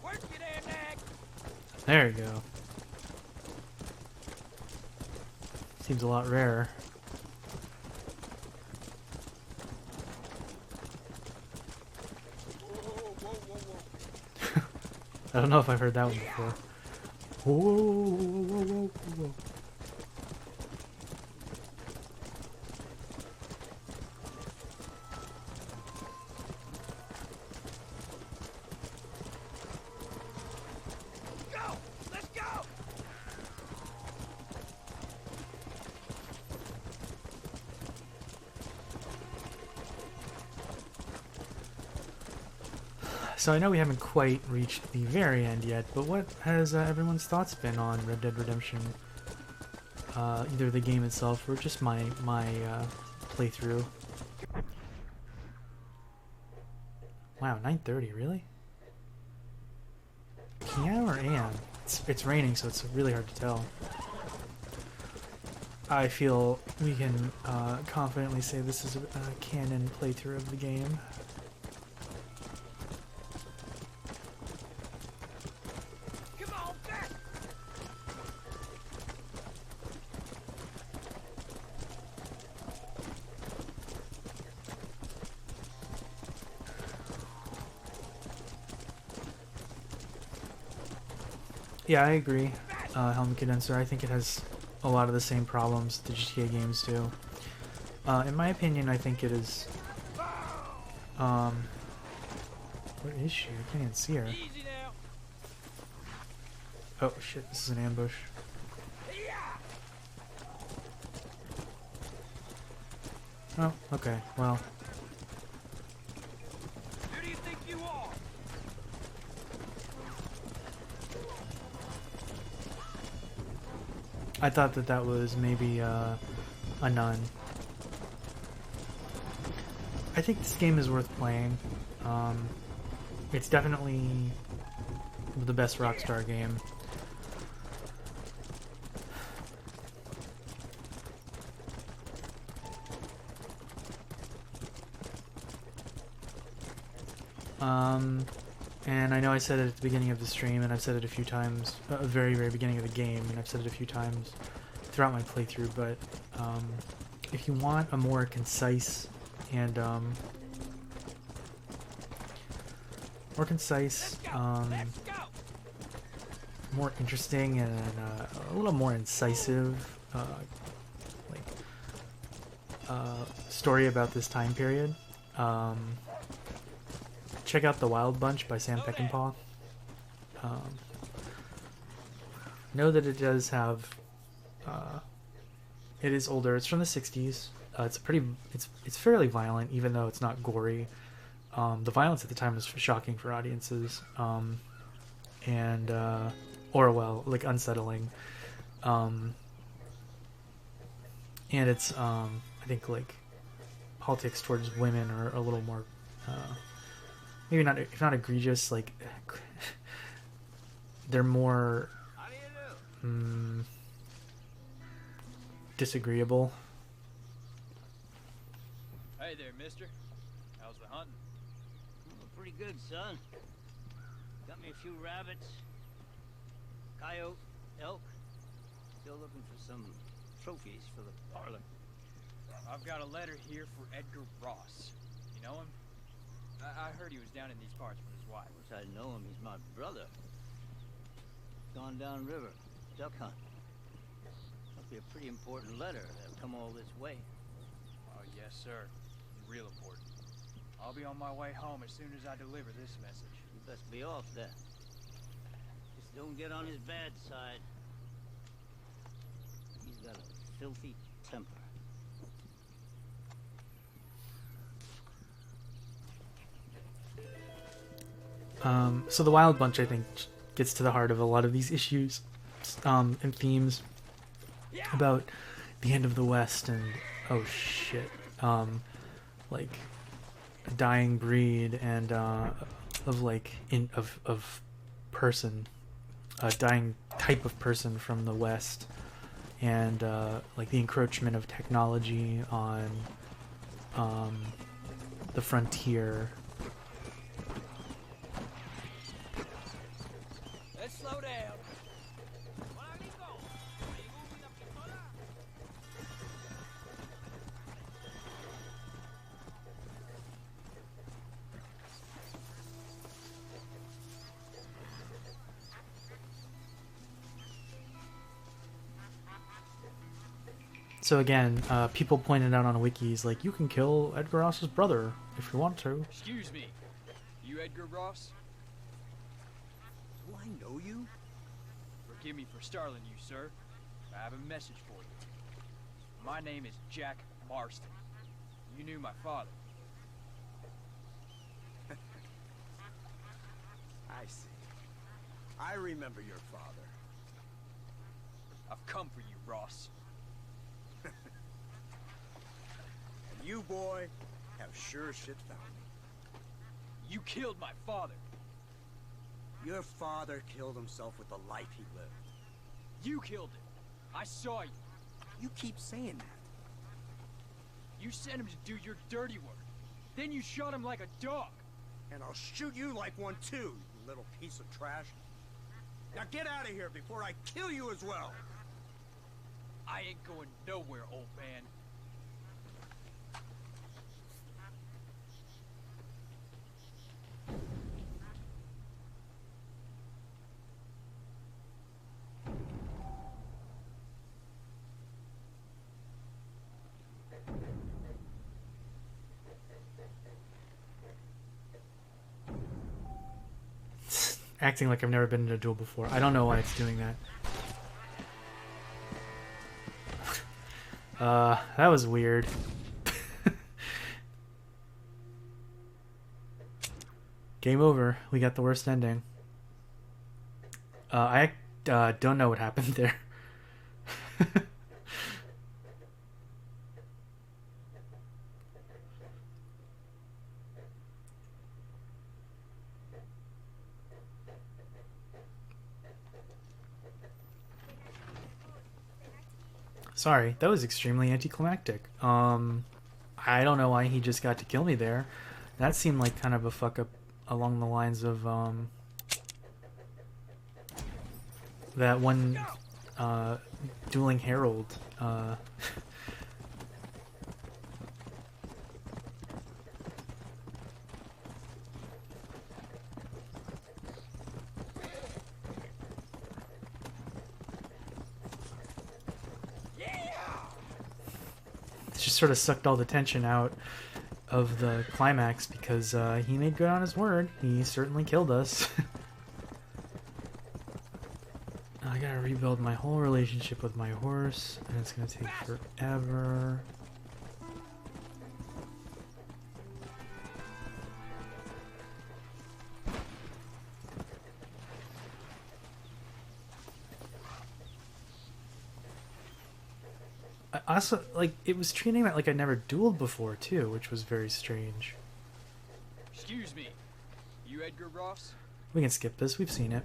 Work your damn neck. There you go. Seems a lot rarer. Whoa, whoa, whoa, whoa. I don't know if I've heard that one before. Whoa, whoa, whoa, whoa, whoa. Go! Let's go! So I know we haven't quite reached the very end yet, but what has everyone's thoughts been on Red Dead Redemption? Either the game itself or just my playthrough. Wow, 9:30, really? PM or AM? It's raining, so it's really hard to tell. I feel we can confidently say this is a canon playthrough of the game. Come on, back! Yeah, I agree. Helmet Condenser, I think it has a lot of the same problems the GTA games do. In my opinion, I think it is... where is she? I can't even see her. Easy now. Oh shit, this is an ambush. Oh, okay, well... Who do you think you are? I thought that that was maybe a nun. I think this game is worth playing. It's definitely the best Rockstar game. And I know I said it at the beginning of the stream, and I've said it a few times, at the very, very beginning of the game, and I've said it a few times throughout my playthrough, but if you want a more concise and more interesting and a little more incisive story about this time period, check out The Wild Bunch by Sam Peckinpah. Know that it does have it is older. It's from the 60s. It's fairly violent, even though it's not gory. The violence at the time was shocking for audiences, and or like unsettling. And it's I think like politics towards women are a little more maybe not, if not egregious, like they're more disagreeable. Hey there, mister. How's the hunting? Pretty good, son. Got me a few rabbits, coyote, elk. Still looking for some trophies for the parlor. I've got a letter here for Edgar Ross. You know him? I heard he was down in these parts with his wife. Wish I know him. He's my brother. Gone down river, duck hunt. Must be a pretty important letter to have come all this way. Oh, yes, sir. Real important. I'll be on my way home as soon as I deliver this message. best be off then. Just don't get on his bad side. He's got a filthy temper. So the Wild Bunch, I think, gets to the heart of a lot of these issues and themes about the end of the West and, oh shit, like a dying breed and of like of person, a dying type of person from the West, and like the encroachment of technology on the frontier. Let's slow down. So again, people pointed out on wikis, like, you can kill Edgar Ross's brother if you want to. Excuse me. You Edgar Ross? Do I know you? Forgive me for startling you, sir. I have a message for you. My name is Jack Marston. You knew my father. I see. I remember your father. I've come for you, Ross. And you, boy, have sure as shit found me. You killed my father. Your father killed himself with the life he lived. You killed him. I saw you. You keep saying that. You sent him to do your dirty work. Then you shot him like a dog. And I'll shoot you like one too, you little piece of trash. Now get out of here before I kill you as well. I ain't going nowhere, old man. Acting like I've never been in a duel before. I don't know why it's doing that. That was weird. Game over. We got the worst ending. I don't know what happened there. Sorry, that was extremely anticlimactic. I don't know why he just got to kill me there. That seemed like kind of a fuck up along the lines of that one Dueling Herald. Just sort of sucked all the tension out of the climax because he made good on his word. He certainly killed us. I gotta rebuild my whole relationship with my horse, and it's gonna take forever. Also, like, it was treating that like I never dueled before, too, which was very strange. Excuse me. You Edgar Ross? We can skip this. We've seen it.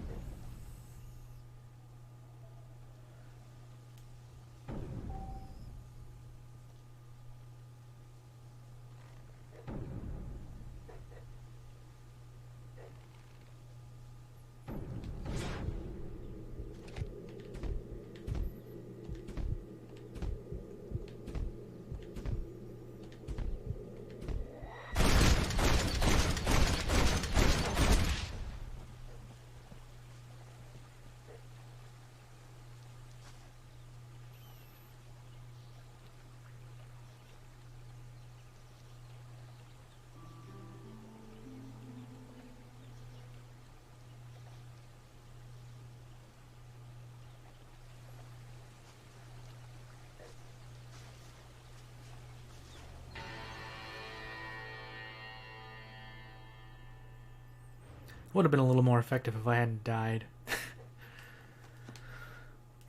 Would have been a little more effective if I hadn't died.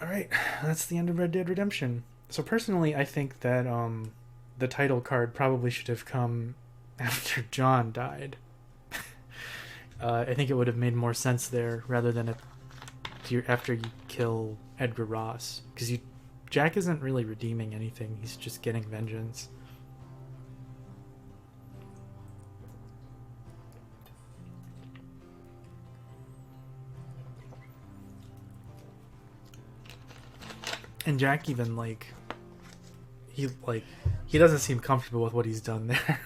Alright, that's the end of Red Dead Redemption. So personally, I think that the title card probably should have come after John died. I think it would have made more sense there rather than after you kill Edgar Ross. Because Jack isn't really redeeming anything, he's just getting vengeance. And Jack even he doesn't seem comfortable with what he's done there.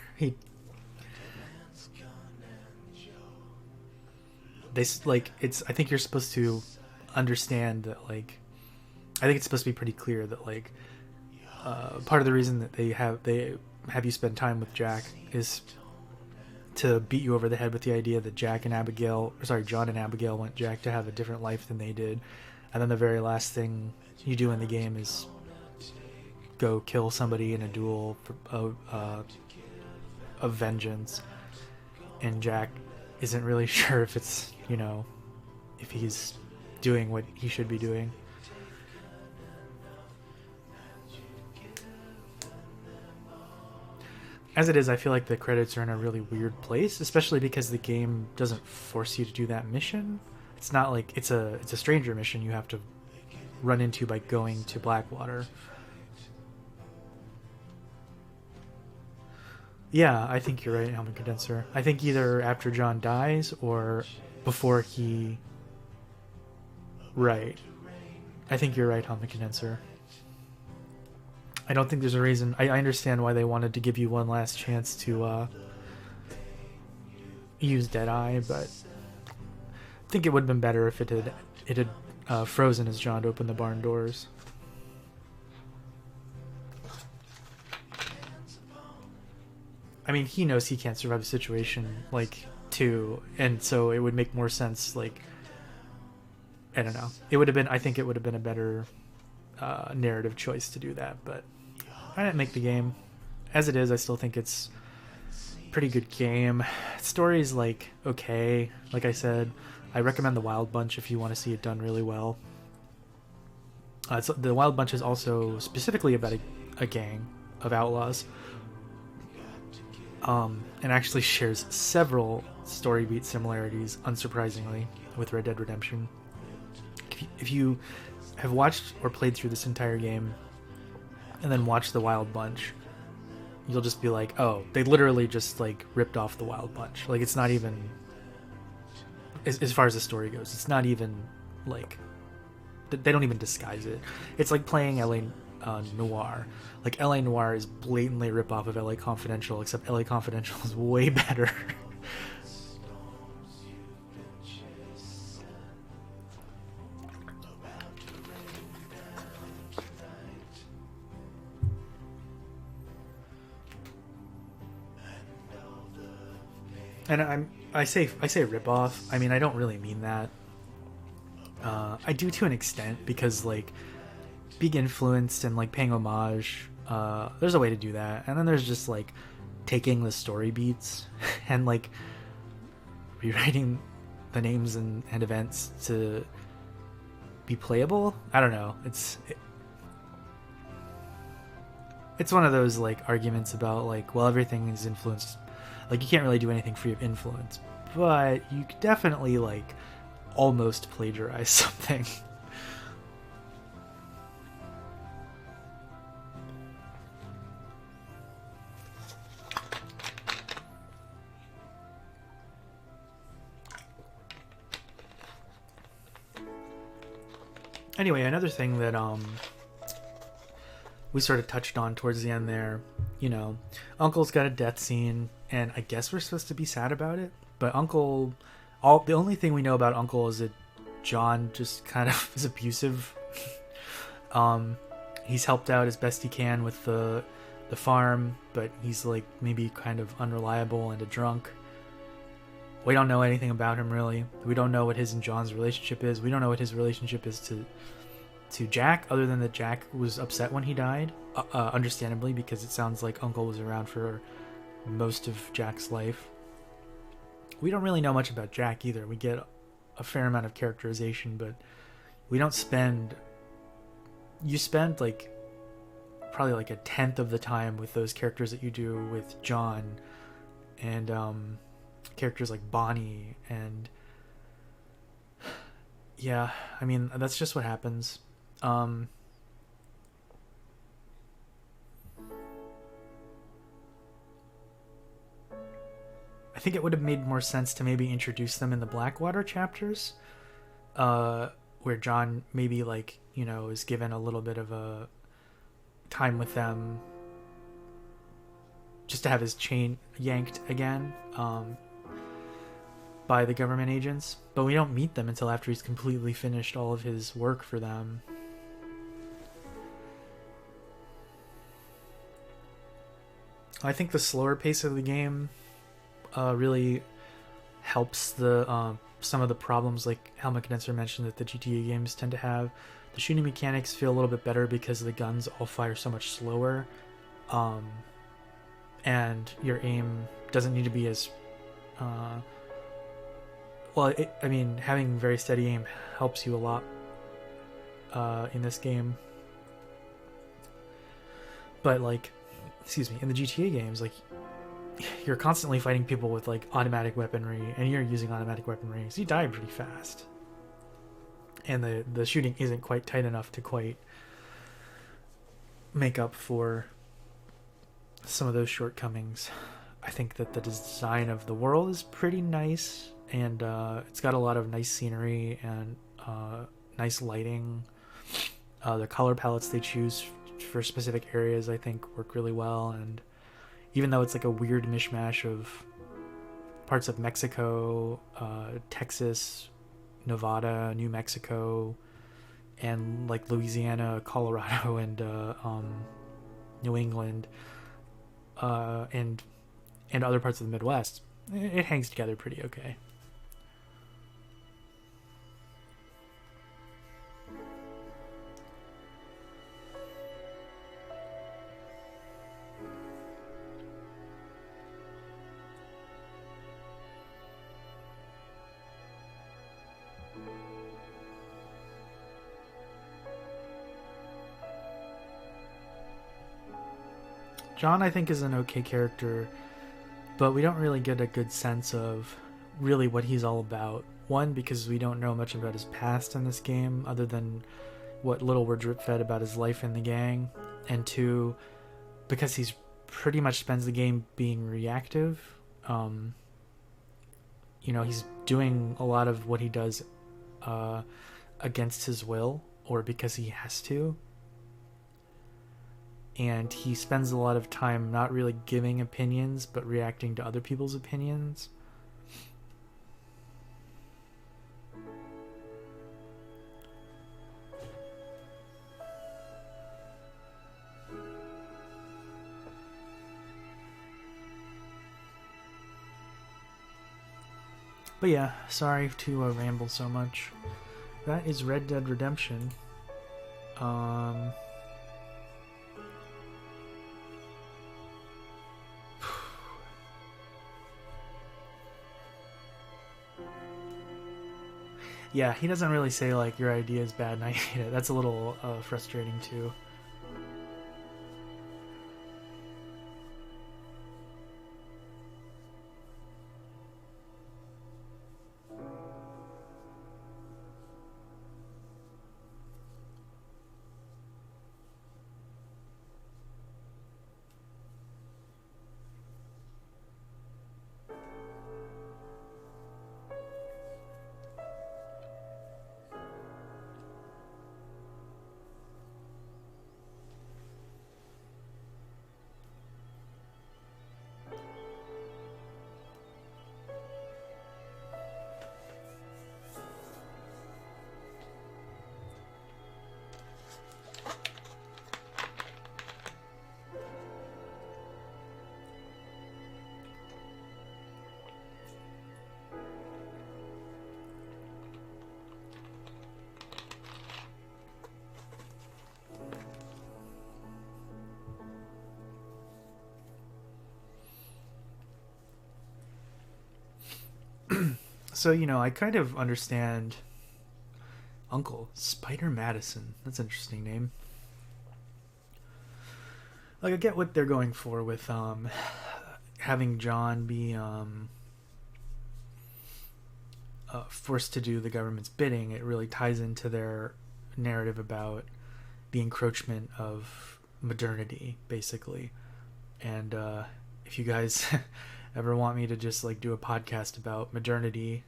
I think you're supposed to understand that I think it's supposed to be pretty clear that part of the reason that they have you spend time with Jack is to beat you over the head with the idea that John and Abigail want Jack to have a different life than they did, and then the very last thing you do in the game is go kill somebody in a duel of vengeance, and Jack isn't really sure if it's, if he's doing what he should be doing. As it is, I feel like the credits are in a really weird place, especially because the game doesn't force you to do that mission. It's not like it's a stranger mission you have to run into by going to Blackwater. Yeah, I think you're right, Helmet Condenser. I think either after John dies or before he... Right. I think you're right, Helmet Condenser. I don't think there's a reason... I understand why they wanted to give you one last chance to use Deadeye, but I think it would have been better if it had frozen as John opened the barn doors. I mean, he knows he can't survive the situation, too, and so it would make more sense, I don't know. I think it would have been a better narrative choice to do that, but I didn't make the game. As it is, I still think it's a pretty good game. Story's, okay. Like I said, I recommend The Wild Bunch if you want to see it done really well. The Wild Bunch is also specifically about a gang of outlaws. And actually shares several story beat similarities, unsurprisingly, with Red Dead Redemption. If you have watched or played through this entire game and then watched The Wild Bunch, you'll just be like, oh, they literally just ripped off The Wild Bunch. It's not even, as far as the story goes, it's not even they don't even disguise it. It's like playing LA Noire. LA Noire is blatantly a rip-off of LA Confidential, except LA Confidential is way better. And I say rip-off. I mean, I don't really mean that. I do to an extent, because being influenced and paying homage, there's a way to do that. And then there's just taking the story beats and rewriting the names and events to be playable. I don't know, it's one of those arguments about well, everything is influenced, you can't really do anything free of influence, but you could definitely almost plagiarize something. Anyway, another thing that we sort of touched on towards the end there, Uncle's got a death scene, and I guess we're supposed to be sad about it, but the only thing we know about Uncle is that John just kind of is abusive. He's helped out as best he can with the farm, but he's maybe kind of unreliable and a drunk. We don't know anything about him, really. We don't know what his and John's relationship is. We don't know what his relationship is to Jack, other than that Jack was upset when he died, understandably, because it sounds like Uncle was around for most of Jack's life. we don't really know much about Jack either. We get a fair amount of characterization, but we don't spend... You spend, like, probably like a tenth of the time with those characters that you do with John and characters like Bonnie, and yeah, I mean, that's just what happens. I think it would have made more sense to maybe introduce them in the Blackwater chapters, where John maybe, like, you know, is given a little bit of a time with them just to have his chain yanked again by the government agents. But we don't meet them until after he's completely finished all of his work for them. I think the slower pace of the game really helps the some of the problems, like Helma Condenser mentioned, that the GTA games tend to have. The shooting mechanics feel a little bit better because the guns all fire so much slower, and your aim doesn't need to be as I mean, having very steady aim helps you a lot in this game. But, like, excuse me, in the GTA games, like, you're constantly fighting people with, like, automatic weaponry, and you're using automatic weaponry, so you die pretty fast. And the shooting isn't quite tight enough to quite make up for some of those shortcomings. I think that the design of the world is pretty nice, and it's got a lot of nice scenery and nice lighting. The color palettes they choose for specific areas, I think, work really well. And even though it's like a weird mishmash of parts of Mexico, Texas, Nevada, New Mexico, and like Louisiana, Colorado, and New England, and other parts of the Midwest, it hangs together pretty okay. John, I think, is an okay character, but we don't really get a good sense of really what he's all about. One, because we don't know much about his past in this game, other than what little we're drip-fed about his life in the gang. And two, because he's pretty much spends the game being reactive. You know, he's doing a lot of what he does against his will, or because he has to. And he spends a lot of time not really giving opinions, but reacting to other people's opinions. But yeah, sorry to ramble so much. That is Red Dead Redemption. Yeah, he doesn't really say, like, your idea is bad and I hate it. That's a little frustrating, too. So, you know, I kind of understand Uncle Spider Madison. That's an interesting name. Like, I get what they're going for with having John be forced to do the government's bidding. It really ties into their narrative about the encroachment of modernity, basically. And if you guys ever want me to just like do a podcast about modernity,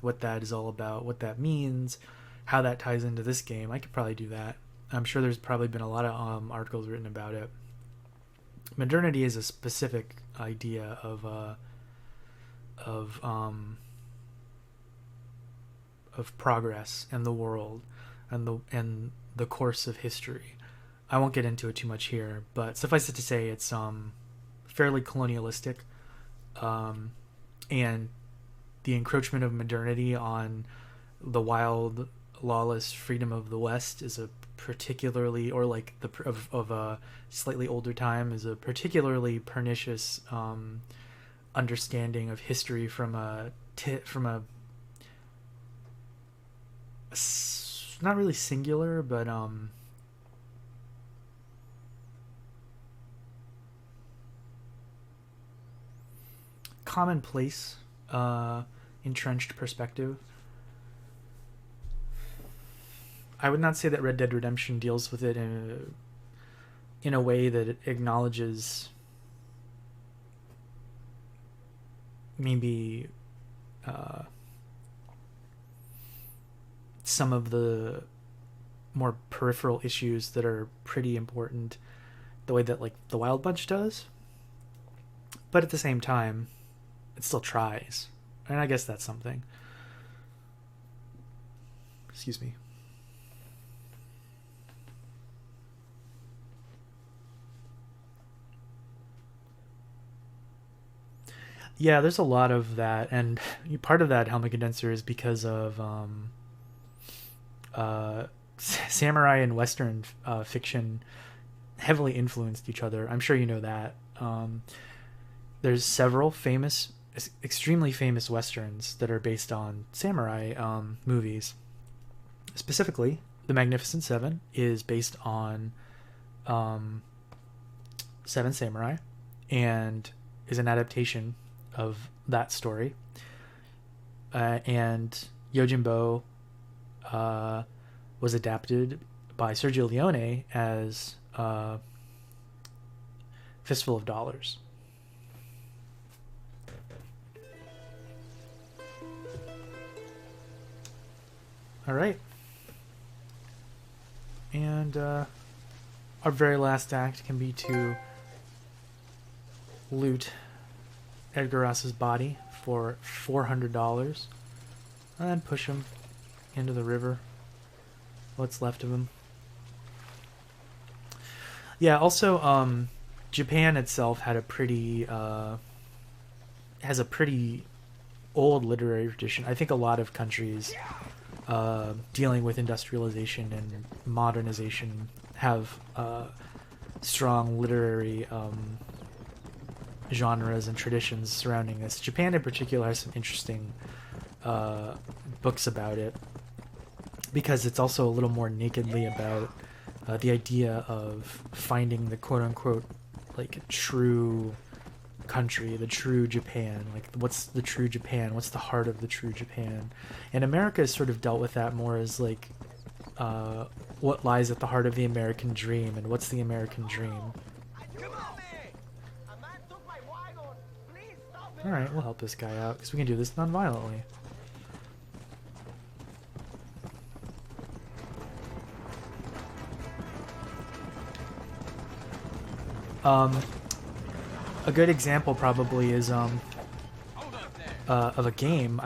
what that is all about, what that means, how that ties into this game, I could probably do that. I'm sure there's probably been a lot of articles written about it. Modernity is a specific idea of progress and the world and the course of history. I won't get into it too much here, but suffice it to say, it's fairly colonialistic, and the encroachment of modernity on the wild, lawless freedom of the West is a particularly, or like of a slightly older time, is a particularly pernicious understanding of history from a not really singular, but commonplace, entrenched perspective. I would not say that Red Dead Redemption deals with it in a way that it acknowledges maybe some of the more peripheral issues that are pretty important, the way that like the Wild Bunch does. But at the same time, it still tries, and I guess that's something. Excuse me. Yeah, there's a lot of that, and part of that Helmet Condenser is because of samurai and Western fiction heavily influenced each other. I'm sure you know that. There's several famous, extremely famous Westerns that are based on samurai movies. Specifically, The Magnificent Seven is based on Seven Samurai, and is an adaptation of that story. And Yojimbo was adapted by Sergio Leone as Fistful of Dollars. All right. And our very last act can be to loot Edgar Ross's body for $400 and push him into the river. What's left of him. Yeah, also, Japan itself had a pretty, has a pretty old literary tradition. I think a lot of countries dealing with industrialization and modernization have strong literary genres and traditions surrounding this. Japan in particular has some interesting books about it, because it's also a little more nakedly about the idea of finding the quote-unquote like true country, the true Japan. Like, what's the true Japan? What's the heart of the true Japan? And America has sort of dealt with that more as like what lies at the heart of the American dream, and what's the American dream. Alright, we'll help this guy out, because we can do this non-violently. A good example probably is of a game.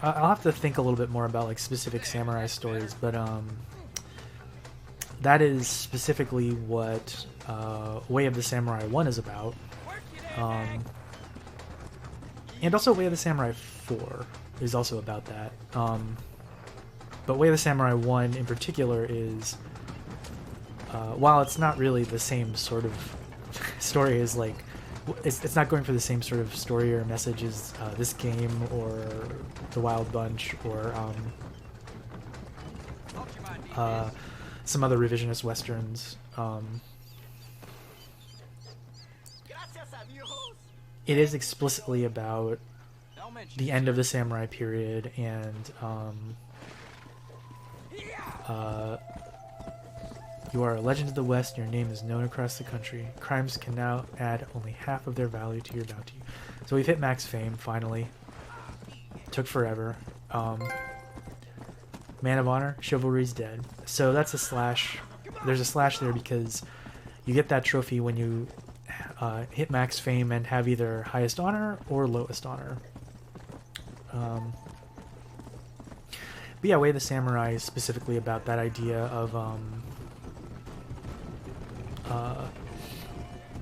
I'll have to think a little bit more about like specific samurai stories, but that is specifically what Way of the Samurai 1 is about. And also Way of the Samurai 4 is also about that. But Way of the Samurai 1 in particular is, while it's not really the same sort of story as like it's not going for the same sort of story or message as this game or The Wild Bunch or some other revisionist westerns. It is explicitly about the end of the samurai period and you are a legend of the West, and your name is known across the country. Crimes can now add only half of their value to your bounty. So we've hit max fame, finally. Took forever. Man of Honor, Chivalry's dead. So that's a slash. There's a slash there because you get that trophy when you hit max fame and have either highest honor or lowest honor. But yeah, Way of the Samurai is specifically about that idea of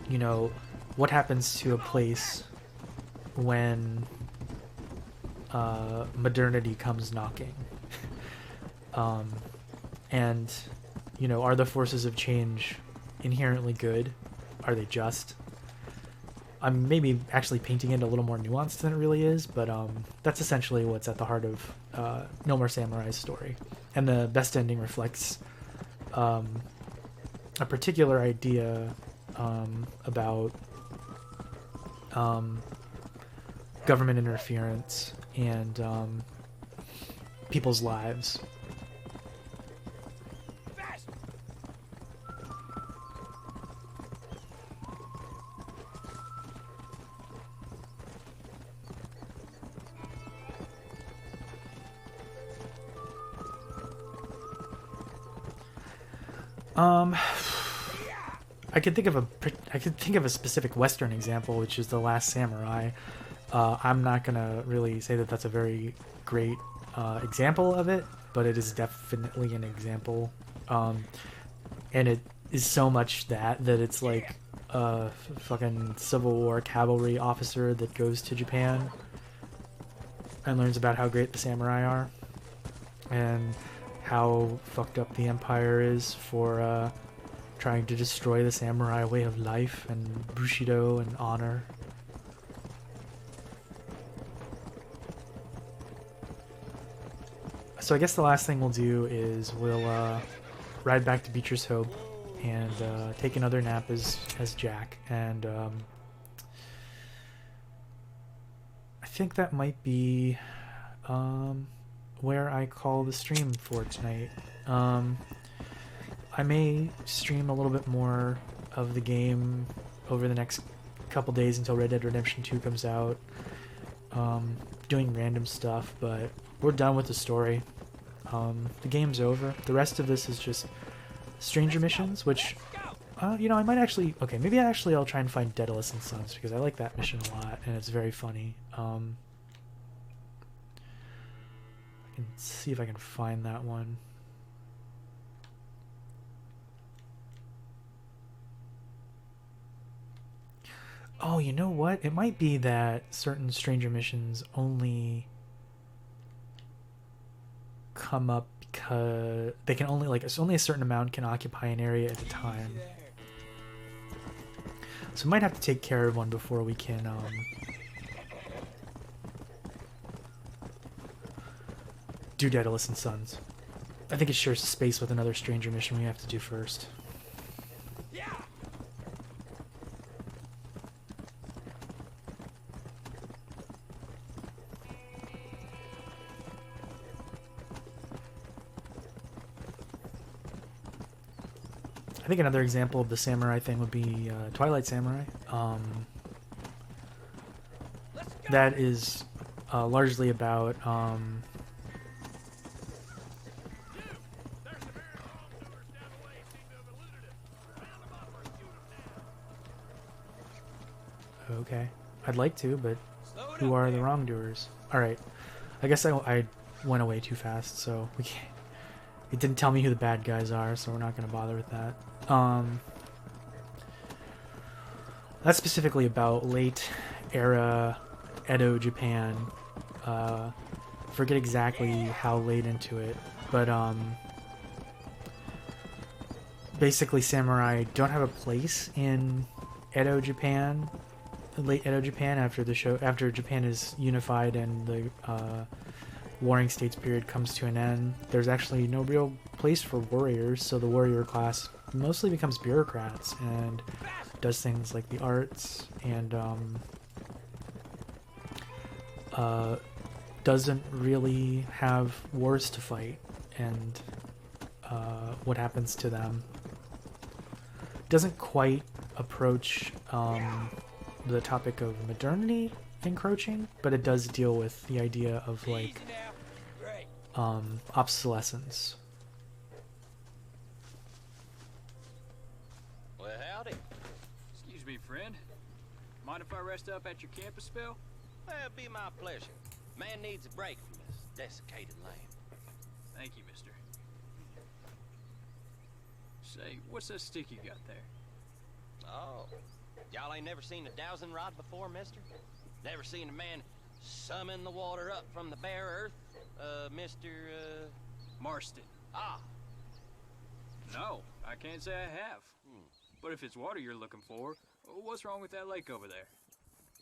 you know, what happens to a place when modernity comes knocking. And, you know, are the forces of change inherently good? Are they just? I'm maybe actually painting it a little more nuanced than it really is, but that's essentially what's at the heart of No More Samurai's story. And the best ending reflects a particular idea about government interference and people's lives. I could think of a specific Western example, which is The Last Samurai. I'm not gonna really say that that's a very great example of it, but it is definitely an example, and it is so much that it's like a fucking Civil War cavalry officer that goes to Japan and learns about how great the samurai are and how fucked up the empire is for trying to destroy the samurai way of life and Bushido and honor. So I guess the last thing we'll do is we'll ride back to Beecher's Hope and take another nap as Jack, and I think that might be where I call the stream for tonight. I may stream a little bit more of the game over the next couple days until Red Dead Redemption 2 comes out, doing random stuff, but we're done with the story. The game's over. The rest of this is just stranger missions, which, you know, I might actually... Okay, maybe I'll try and find Daedalus and Sons, because I like that mission a lot, and it's very funny. I can see if I can find that one. Oh, you know what? It might be that certain stranger missions only come up because they can only, like, it's only a certain amount can occupy an area at a time. So we might have to take care of one before we can do Daedalus and Sons. I think it shares space with another stranger mission we have to do first. I think another example of the samurai thing would be Twilight Samurai. That is largely about okay, I'd like to, but who are the wrongdoers? Alright, I guess I went away too fast, so we can't. It didn't tell me who the bad guys are, so we're not going to bother with that. That's specifically about late era Edo Japan. Forget exactly how late into it, but basically samurai don't have a place in Edo Japan late Edo Japan after after Japan is unified and the Warring States period comes to an end. There's actually no real place for warriors, so the warrior class mostly becomes bureaucrats and does things like the arts and doesn't really have wars to fight, and what happens to them doesn't quite approach the topic of modernity encroaching, but it does deal with the idea of like obsolescence. Well, howdy. Excuse me, friend. Mind if I rest up at your camp a spell? Well, it'd be my pleasure. Man needs a break from this desiccated land. Thank you, mister. Say, what's that stick you got there? Oh, y'all ain't never seen a dowsing rod before, mister? Never seen a man summon the water up from the bare earth? Mr. Marston. Ah. No, I can't say I have. But if it's water you're looking for, what's wrong with that lake over there?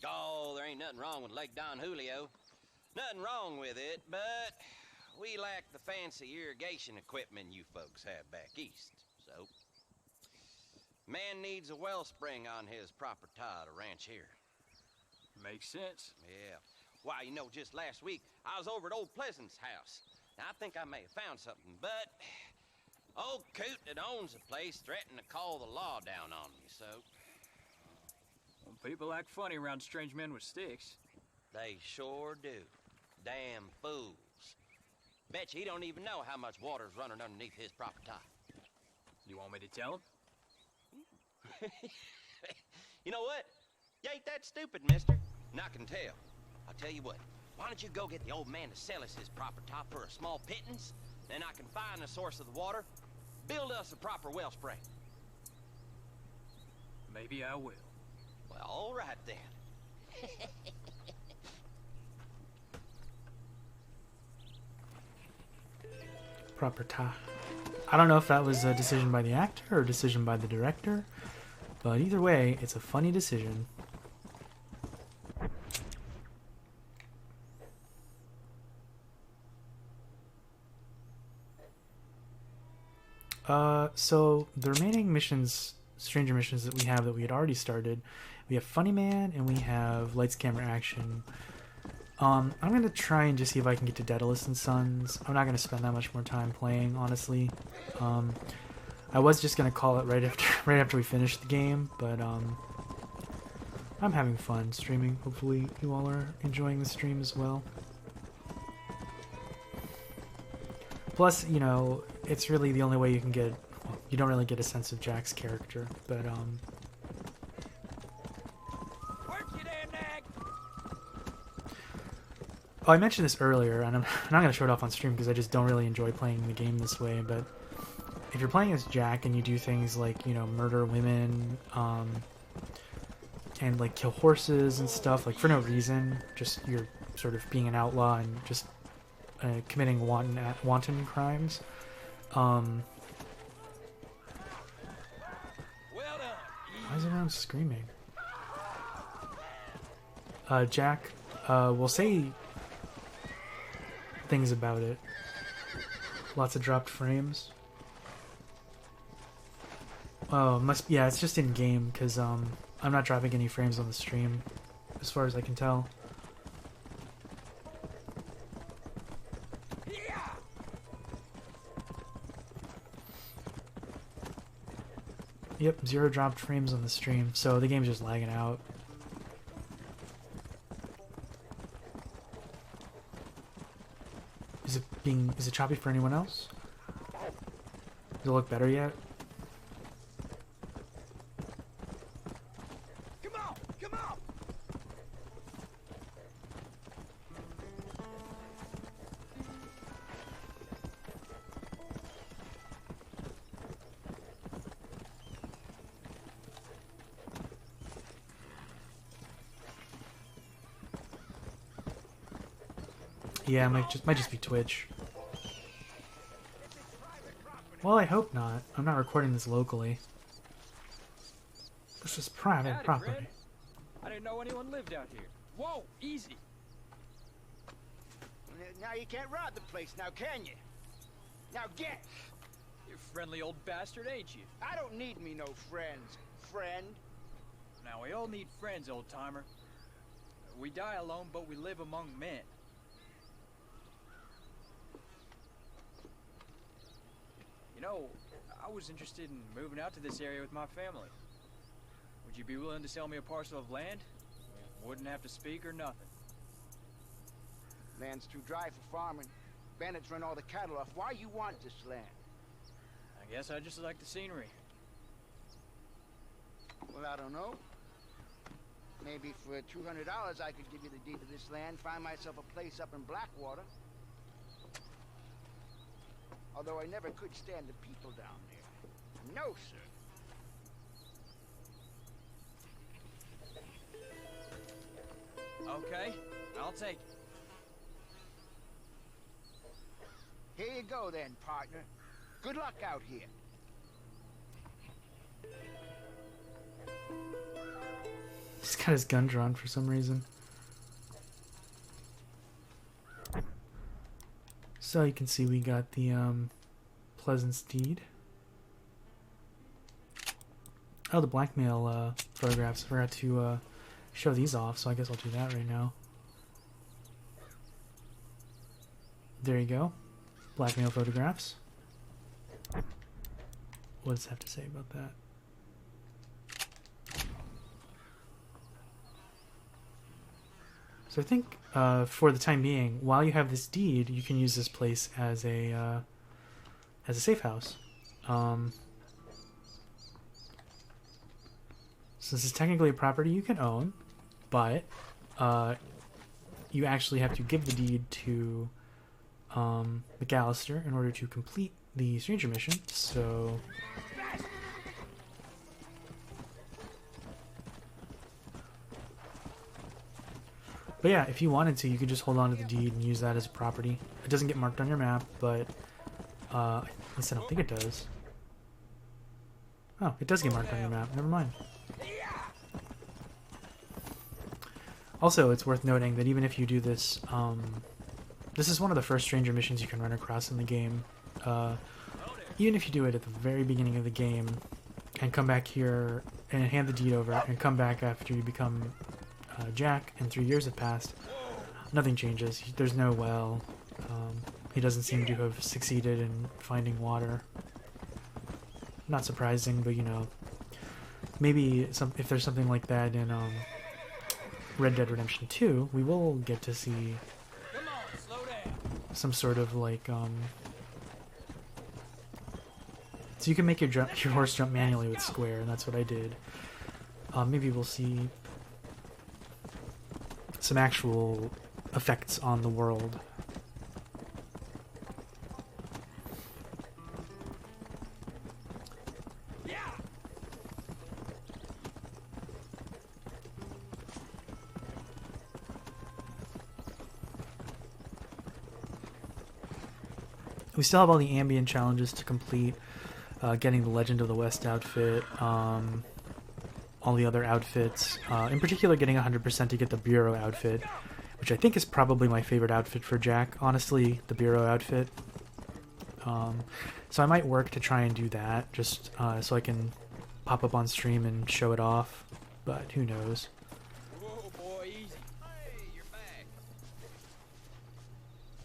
Oh, there ain't nothing wrong with Lake Don Julio. Nothing wrong with it, but we lack the fancy irrigation equipment you folks have back east, so... Man needs a wellspring on his property to ranch here. Makes sense. Yeah. Why, you know, just last week, I was over at Old Pleasant's house. Now, I think I may have found something, but... Old coot that owns the place threatened to call the law down on me, so... Well, people act funny around strange men with sticks. They sure do. Damn fools. Bet you he don't even know how much water's running underneath his property. You want me to tell him? You know what? You ain't that stupid, mister. And I can tell. I'll tell you what. Why don't you go get the old man to sell us his proper top for a small pittance? Then I can find the source of the water, build us a proper wellspring. Maybe I will. Well, all right then. Proper ta. I don't know if that was a decision by the actor or a decision by the director, but either way, it's a funny decision. So the remaining missions, stranger missions that we had already started, we have Funny Man and we have Lights, Camera, Action. I'm gonna try and just see if I can get to Daedalus and Sons. I'm not gonna spend that much more time playing, honestly. I was just gonna call it right after we finish the game, but I'm having fun streaming. Hopefully you all are enjoying the stream as well. Plus, you know, it's really the only way you can get... Well, you don't really get a sense of Jack's character, but oh, I mentioned this earlier, and I'm not going to show it off on stream because I just don't really enjoy playing the game this way, but if you're playing as Jack and you do things like, you know, murder women, and like kill horses and stuff, like for no reason, just you're sort of being an outlaw and just committing wanton crimes. Why is everyone screaming? Jack will say things about it. Lots of dropped frames. Oh, yeah, it's just in game because I'm not dropping any frames on the stream, as far as I can tell. Yep, 0 dropped frames on the stream, so the game's just lagging out. Is it choppy for anyone else? Does it look better yet? Come on! Come on! Yeah, it might just be Twitch. Well, I hope not. I'm not recording this locally. This is private property. I didn't know anyone lived out here. Whoa, easy. Now you can't rob the place now, can you? Now get! You're a friendly old bastard, ain't you? I don't need me no friends, friend. Now, we all need friends, old-timer. We die alone, but we live among men. You know, I was interested in moving out to this area with my family. Would you be willing to sell me a parcel of land? We wouldn't have to speak or nothing. Land's too dry for farming. Bandits run all the cattle off. Why you want this land? I guess I just like the scenery. Well, I don't know. Maybe for $200 I could give you the deed to this land, find myself a place up in Blackwater. Although I never could stand the people down there. No, sir. Okay, I'll take it. Here you go then, partner. Good luck out here. He's got his gun drawn for some reason. So you can see we got the Pleasant Steed. Oh, the Blackmail photographs. I forgot to show these off, so I guess I'll do that right now. There you go. Blackmail Photographs. What does it have to say about that? So I think for the time being, while you have this deed, you can use this place as a safe house. So this is technically a property you can own, but you actually have to give the deed to McAllister in order to complete the stranger mission. So but yeah, if you wanted to, you could just hold on to the deed and use that as a property. It doesn't get marked on your map, but at least I don't think it does. Oh, it does get marked on your map. Never mind. Also, it's worth noting that even if you do this, this is one of the first stranger missions you can run across in the game. Even if you do it at the very beginning of the game and come back here and hand the deed over and come back after you become Jack and 3 years have passed, nothing changes. There's no well. He doesn't seem to have succeeded in finding water. Not surprising, but you know, maybe if there's something like that in Red Dead Redemption 2, we will get to see some sort of like so you can make your horse jump manually with square, and that's what I did. Maybe we'll see some actual effects on the world. We still have all the ambient challenges to complete, getting the Legend of the West outfit, all the other outfits, in particular getting 100% to get the Bureau outfit, which I think is probably my favorite outfit for Jack, honestly, the Bureau outfit. So I might work to try and do that, just so I can pop up on stream and show it off, but who knows. Whoa, boy, easy. Hey, you're back.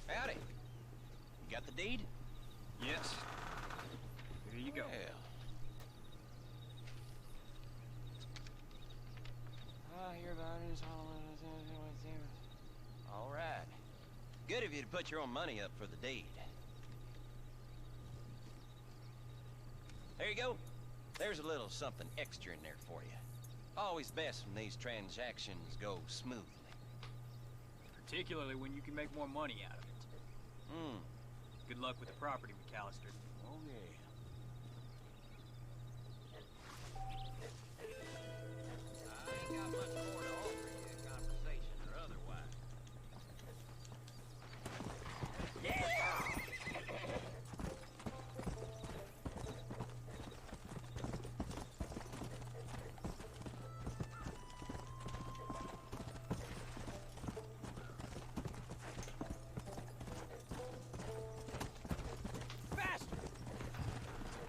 Howdy. You got the deed? Yes. Here you go. Well. All right. Good of you to put your own money up for the deed. There you go. There's a little something extra in there for you. Always best when these transactions go smoothly. Particularly when you can make more money out of it. Good luck with the property, McAllister. Oh, yeah. I ain't got much more to offer you, conversation or otherwise.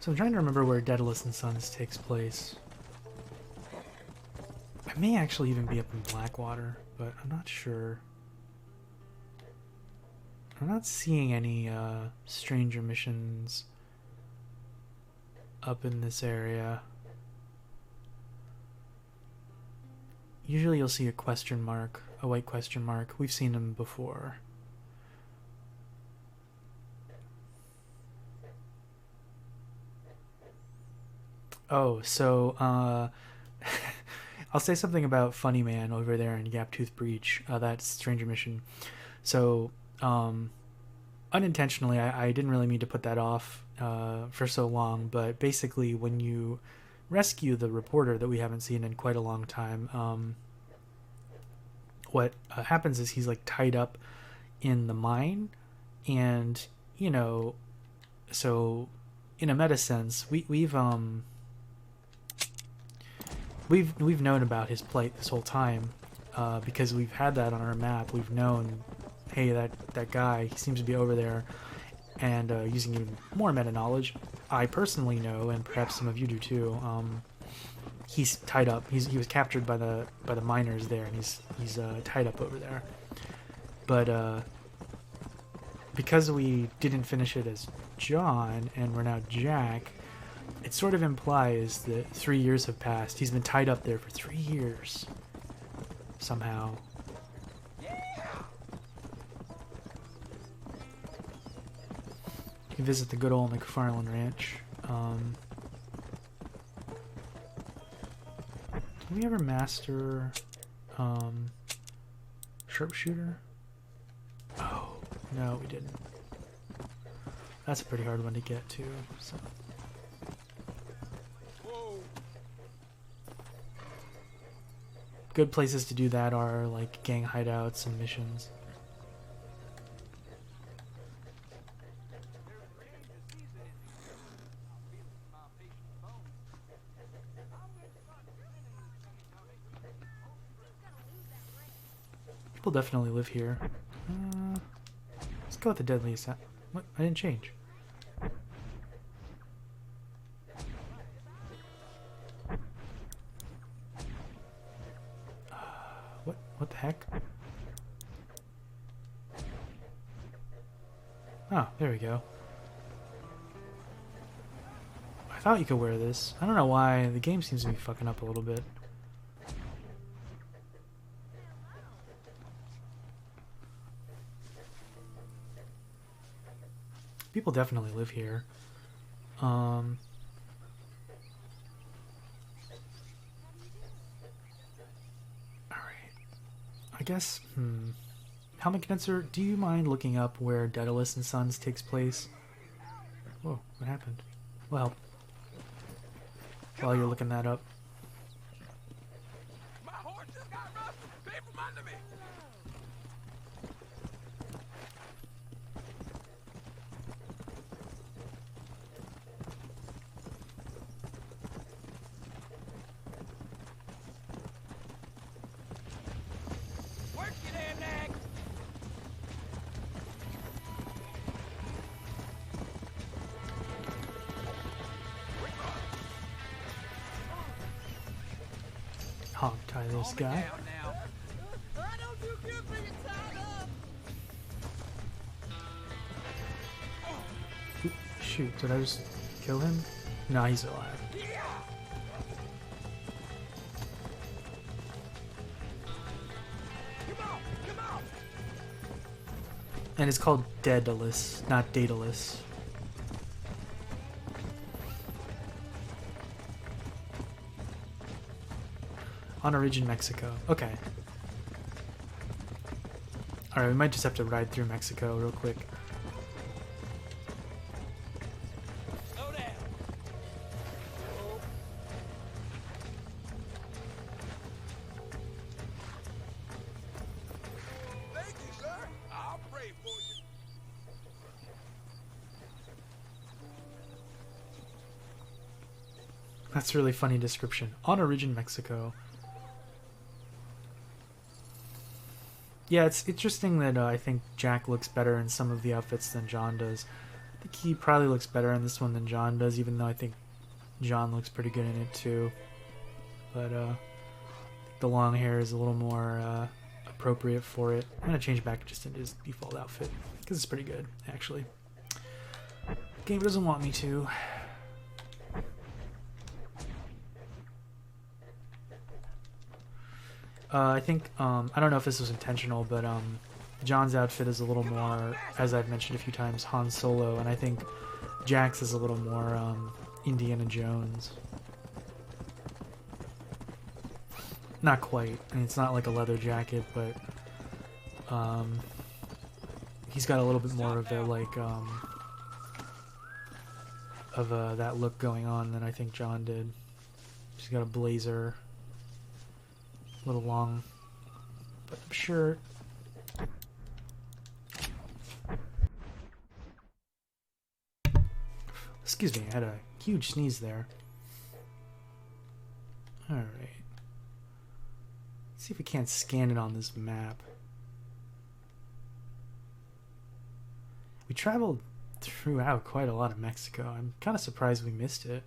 So I'm trying to remember where Daedalus and Sons takes place. I may actually even be up in Blackwater, but I'm not sure. I'm not seeing any stranger missions up in this area. Usually you'll see a question mark, a white question mark. We've seen them before. Oh, so I'll say something about Funny Man over there in Gaptooth Breach, that stranger mission. So unintentionally, I didn't really mean to put that off for so long, but basically when you rescue the reporter that we haven't seen in quite a long time, what happens is he's like tied up in the mine, and you know, so in a meta sense, we've known about his plight this whole time, because we've had that on our map. We've known, hey, that guy, he seems to be over there. And using even more meta knowledge, I personally know, and perhaps some of you do too, he's tied up. He was captured by the miners there, and he's tied up over there. But because we didn't finish it as John, and we're now Jack, it sort of implies that 3 years have passed. He's been tied up there for 3 years. Somehow. You can visit the good old McFarland Ranch. Did we ever master Sharpshooter? Oh, no, we didn't. That's a pretty hard one to get to, so... Good places to do that are like gang hideouts and missions. People definitely live here. Let's go with the deadliest. What? I didn't change. What the heck? Oh, there we go. I thought you could wear this. I don't know why. The game seems to be fucking up a little bit. People definitely live here. I guess, Helmet Condenser, do you mind looking up where Daedalus and Sons takes place? Whoa, what happened? Well, while you're looking that up. My horse just got rusted. Came from under me. Hog tie this guy. Oop, shoot, did I just kill him? No, he's alive. And it's called Daedalus, not Daedalus. On Origin, Mexico. Okay. Alright, we might just have to ride through Mexico real quick. Slow down. Thank you, sir. I'll pray for you. That's a really funny description. On Origin, Mexico. Yeah, it's interesting that I think Jack looks better in some of the outfits than John does. think he probably looks better in this one than John does, even though I think John looks pretty good in it too. But the long hair is a little more appropriate for it. I'm gonna change back just into his default outfit because it's pretty good, actually. Game doesn't want me to. I think I don't know if this was intentional, but John's outfit is a little more, as I've mentioned a few times, Han Solo, and I think Jack's is a little more Indiana Jones. Not quite. I mean, it's not like a leather jacket, but he's got a little bit more of the like that look going on than I think John did. He's got a blazer, a little long button-up shirt. Excuse me, I had a huge sneeze there. Alright. See if we can't scan it on this map. We traveled throughout quite a lot of Mexico. I'm kind of surprised we missed it.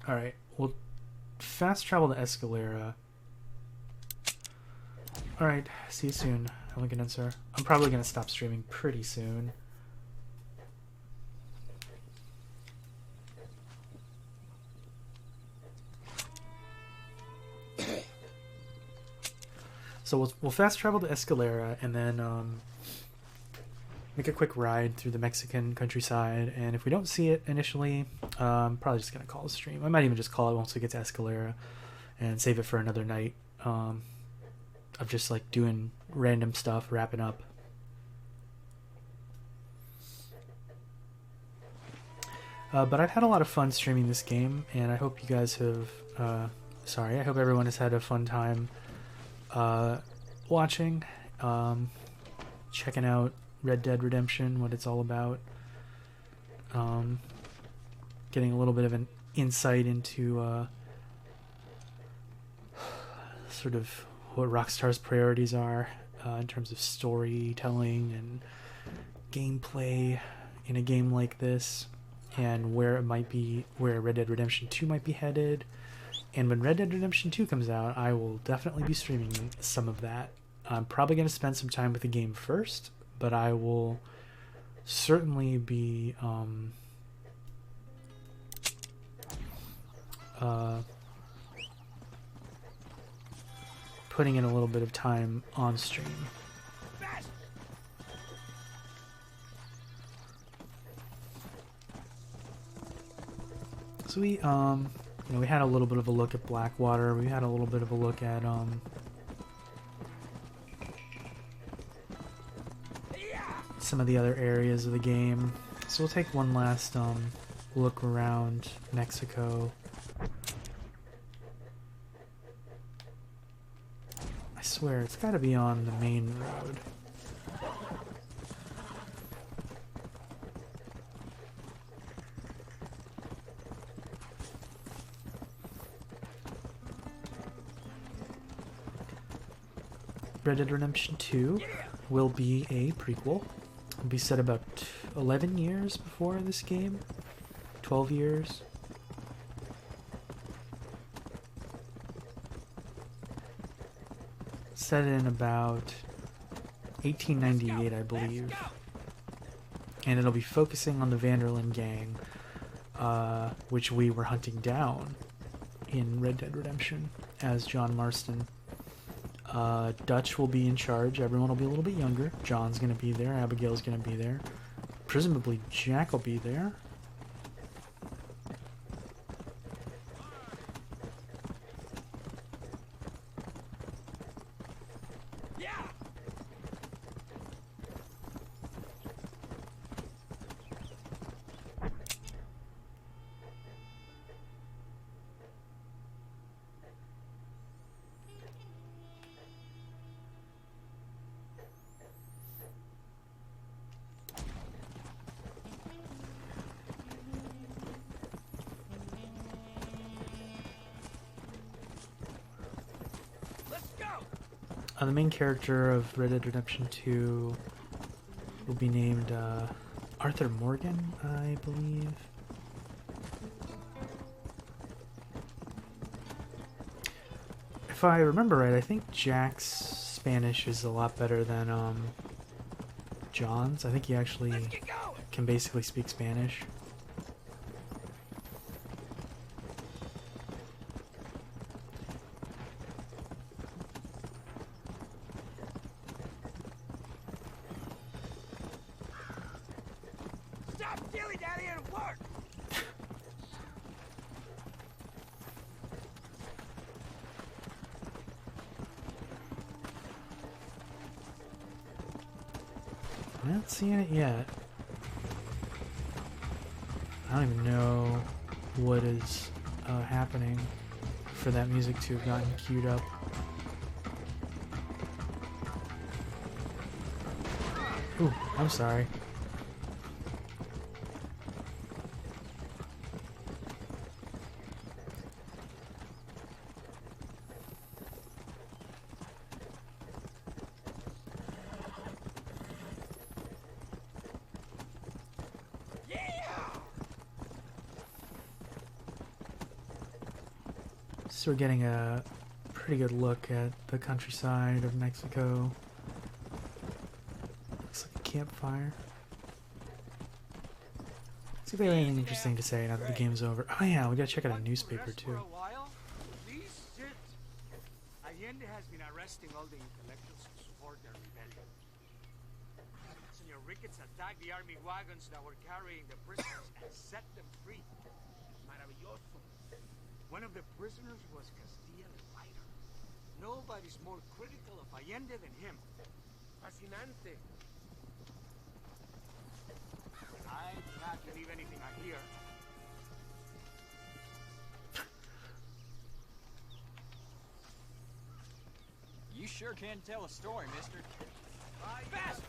Alright, we'll fast travel to Escalera. Alright, see you soon, Helen Condenser. I'm probably going to stop streaming pretty soon. So we'll fast travel to Escalera and then make a quick ride through the Mexican countryside. And if we don't see it initially, I'm probably just going to call the stream. I might even just call it once we get to Escalera and save it for another night of just like doing random stuff, wrapping up. But I've had a lot of fun streaming this game, and I hope you guys have... I hope everyone has had a fun time watching, checking out Red Dead Redemption, what it's all about, getting a little bit of an insight into sort of what Rockstar's priorities are in terms of storytelling and gameplay in a game like this, and where it might be, where Red Dead Redemption 2 might be headed. And when Red Dead Redemption 2 comes out, I will definitely be streaming some of that. I'm probably going to spend some time with the game first, but I will certainly be putting in a little bit of time on stream. So we we had a little bit of a look at Blackwater. We had a little bit of a look at some of the other areas of the game. So we'll take one last look around Mexico. I swear it's got to be on the main road. Red Dead Redemption 2 will be a prequel. It'll be set about 11 years before this game. 12 years. Set in about 1898, I believe. And it'll be focusing on the Vanderlyn gang, which we were hunting down in Red Dead Redemption as John Marston. Dutch will be in charge. Everyone will be a little bit younger. John's going to be there. Abigail's going to be there. Presumably Jack will be there. The main character of Red Dead Redemption 2 will be named Arthur Morgan, I believe. If I remember right, I think Jack's Spanish is a lot better than John's. I think he actually can basically speak Spanish. Stop dilly-dally and work! I'm not seeing it yet. I don't even know what is happening for that music to have gotten queued up. Ooh, I'm sorry. So we're getting a pretty good look at the countryside of Mexico. Looks like a campfire. See if they have anything interesting to say now that the game's over. Oh yeah, we gotta check out a newspaper too. Please sit. Allende has been arresting all the intellectuals who support their rebellion. Senor Ricketts attacked the army wagons that were carrying the prisoners and set them free. Maravilloso. One of the prisoners was Castilla the Fighter. Nobody's more critical of Allende than him. Fascinante. I do not believe anything I hear. You sure can tell a story, mister. Bastard!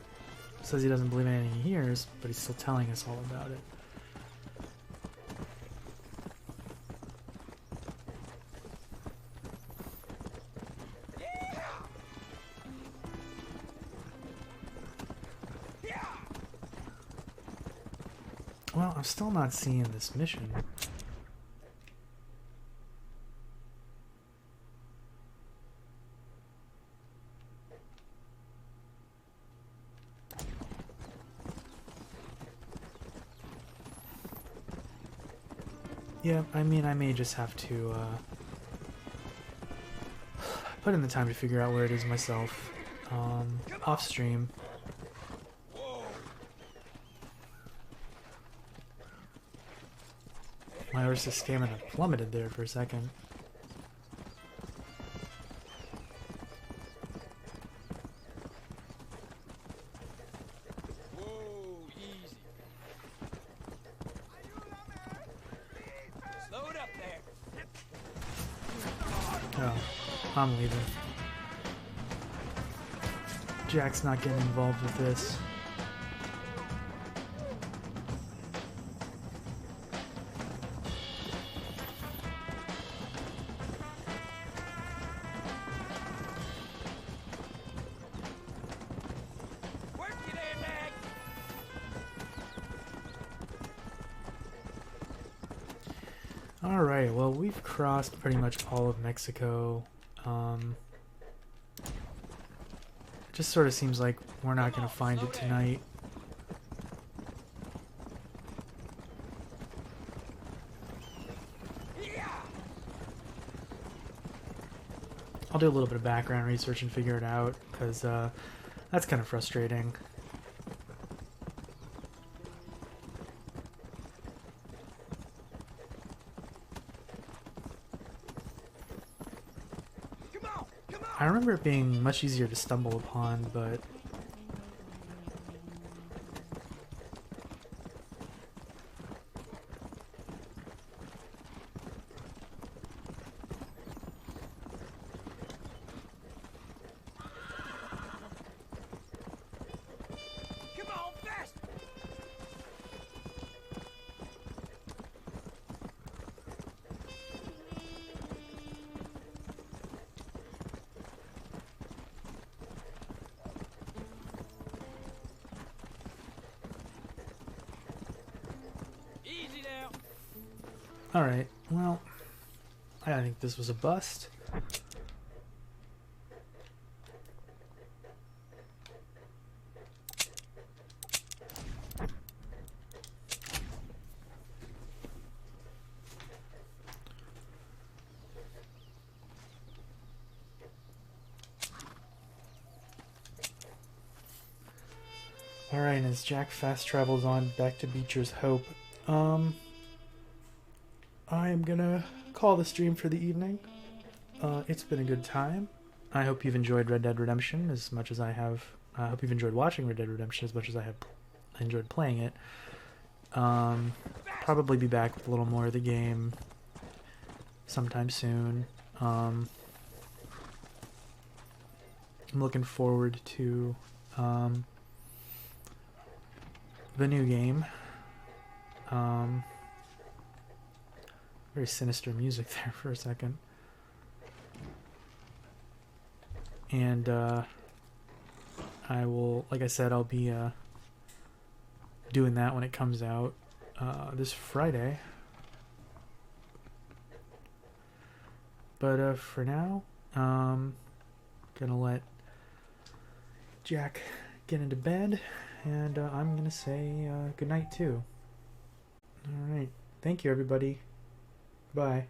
Says he doesn't believe anything he hears, but he's still telling us all about it. Well, I'm still not seeing this mission. Yeah, I mean, I may just have to put in the time to figure out where it is myself, off stream. My horse's stamina plummeted there for a second. Whoa, easy. Slow it up there. Oh, I'm leaving. Jack's not getting involved with this. Alright, well, we've crossed pretty much all of Mexico. It just sort of seems like we're not going to find it tonight. I'll do a little bit of background research and figure it out, because that's kind of frustrating. I remember it being much easier to stumble upon, but Alright, well, I think this was a bust. Alright, as Jack fast travels on back to Beecher's Hope, I am gonna call the stream for the evening. It's been a good time. I hope you've enjoyed Red Dead Redemption as much as I have. I hope you've enjoyed watching Red Dead Redemption as much as I have enjoyed playing it. Probably be back with a little more of the game sometime soon. I'm looking forward to the new game. Very sinister music there for a second. And I will, like I said, I'll be doing that when it comes out this Friday. But for now, gonna let Jack get into bed, and I'm gonna say good night too. All right, thank you everybody. Bye.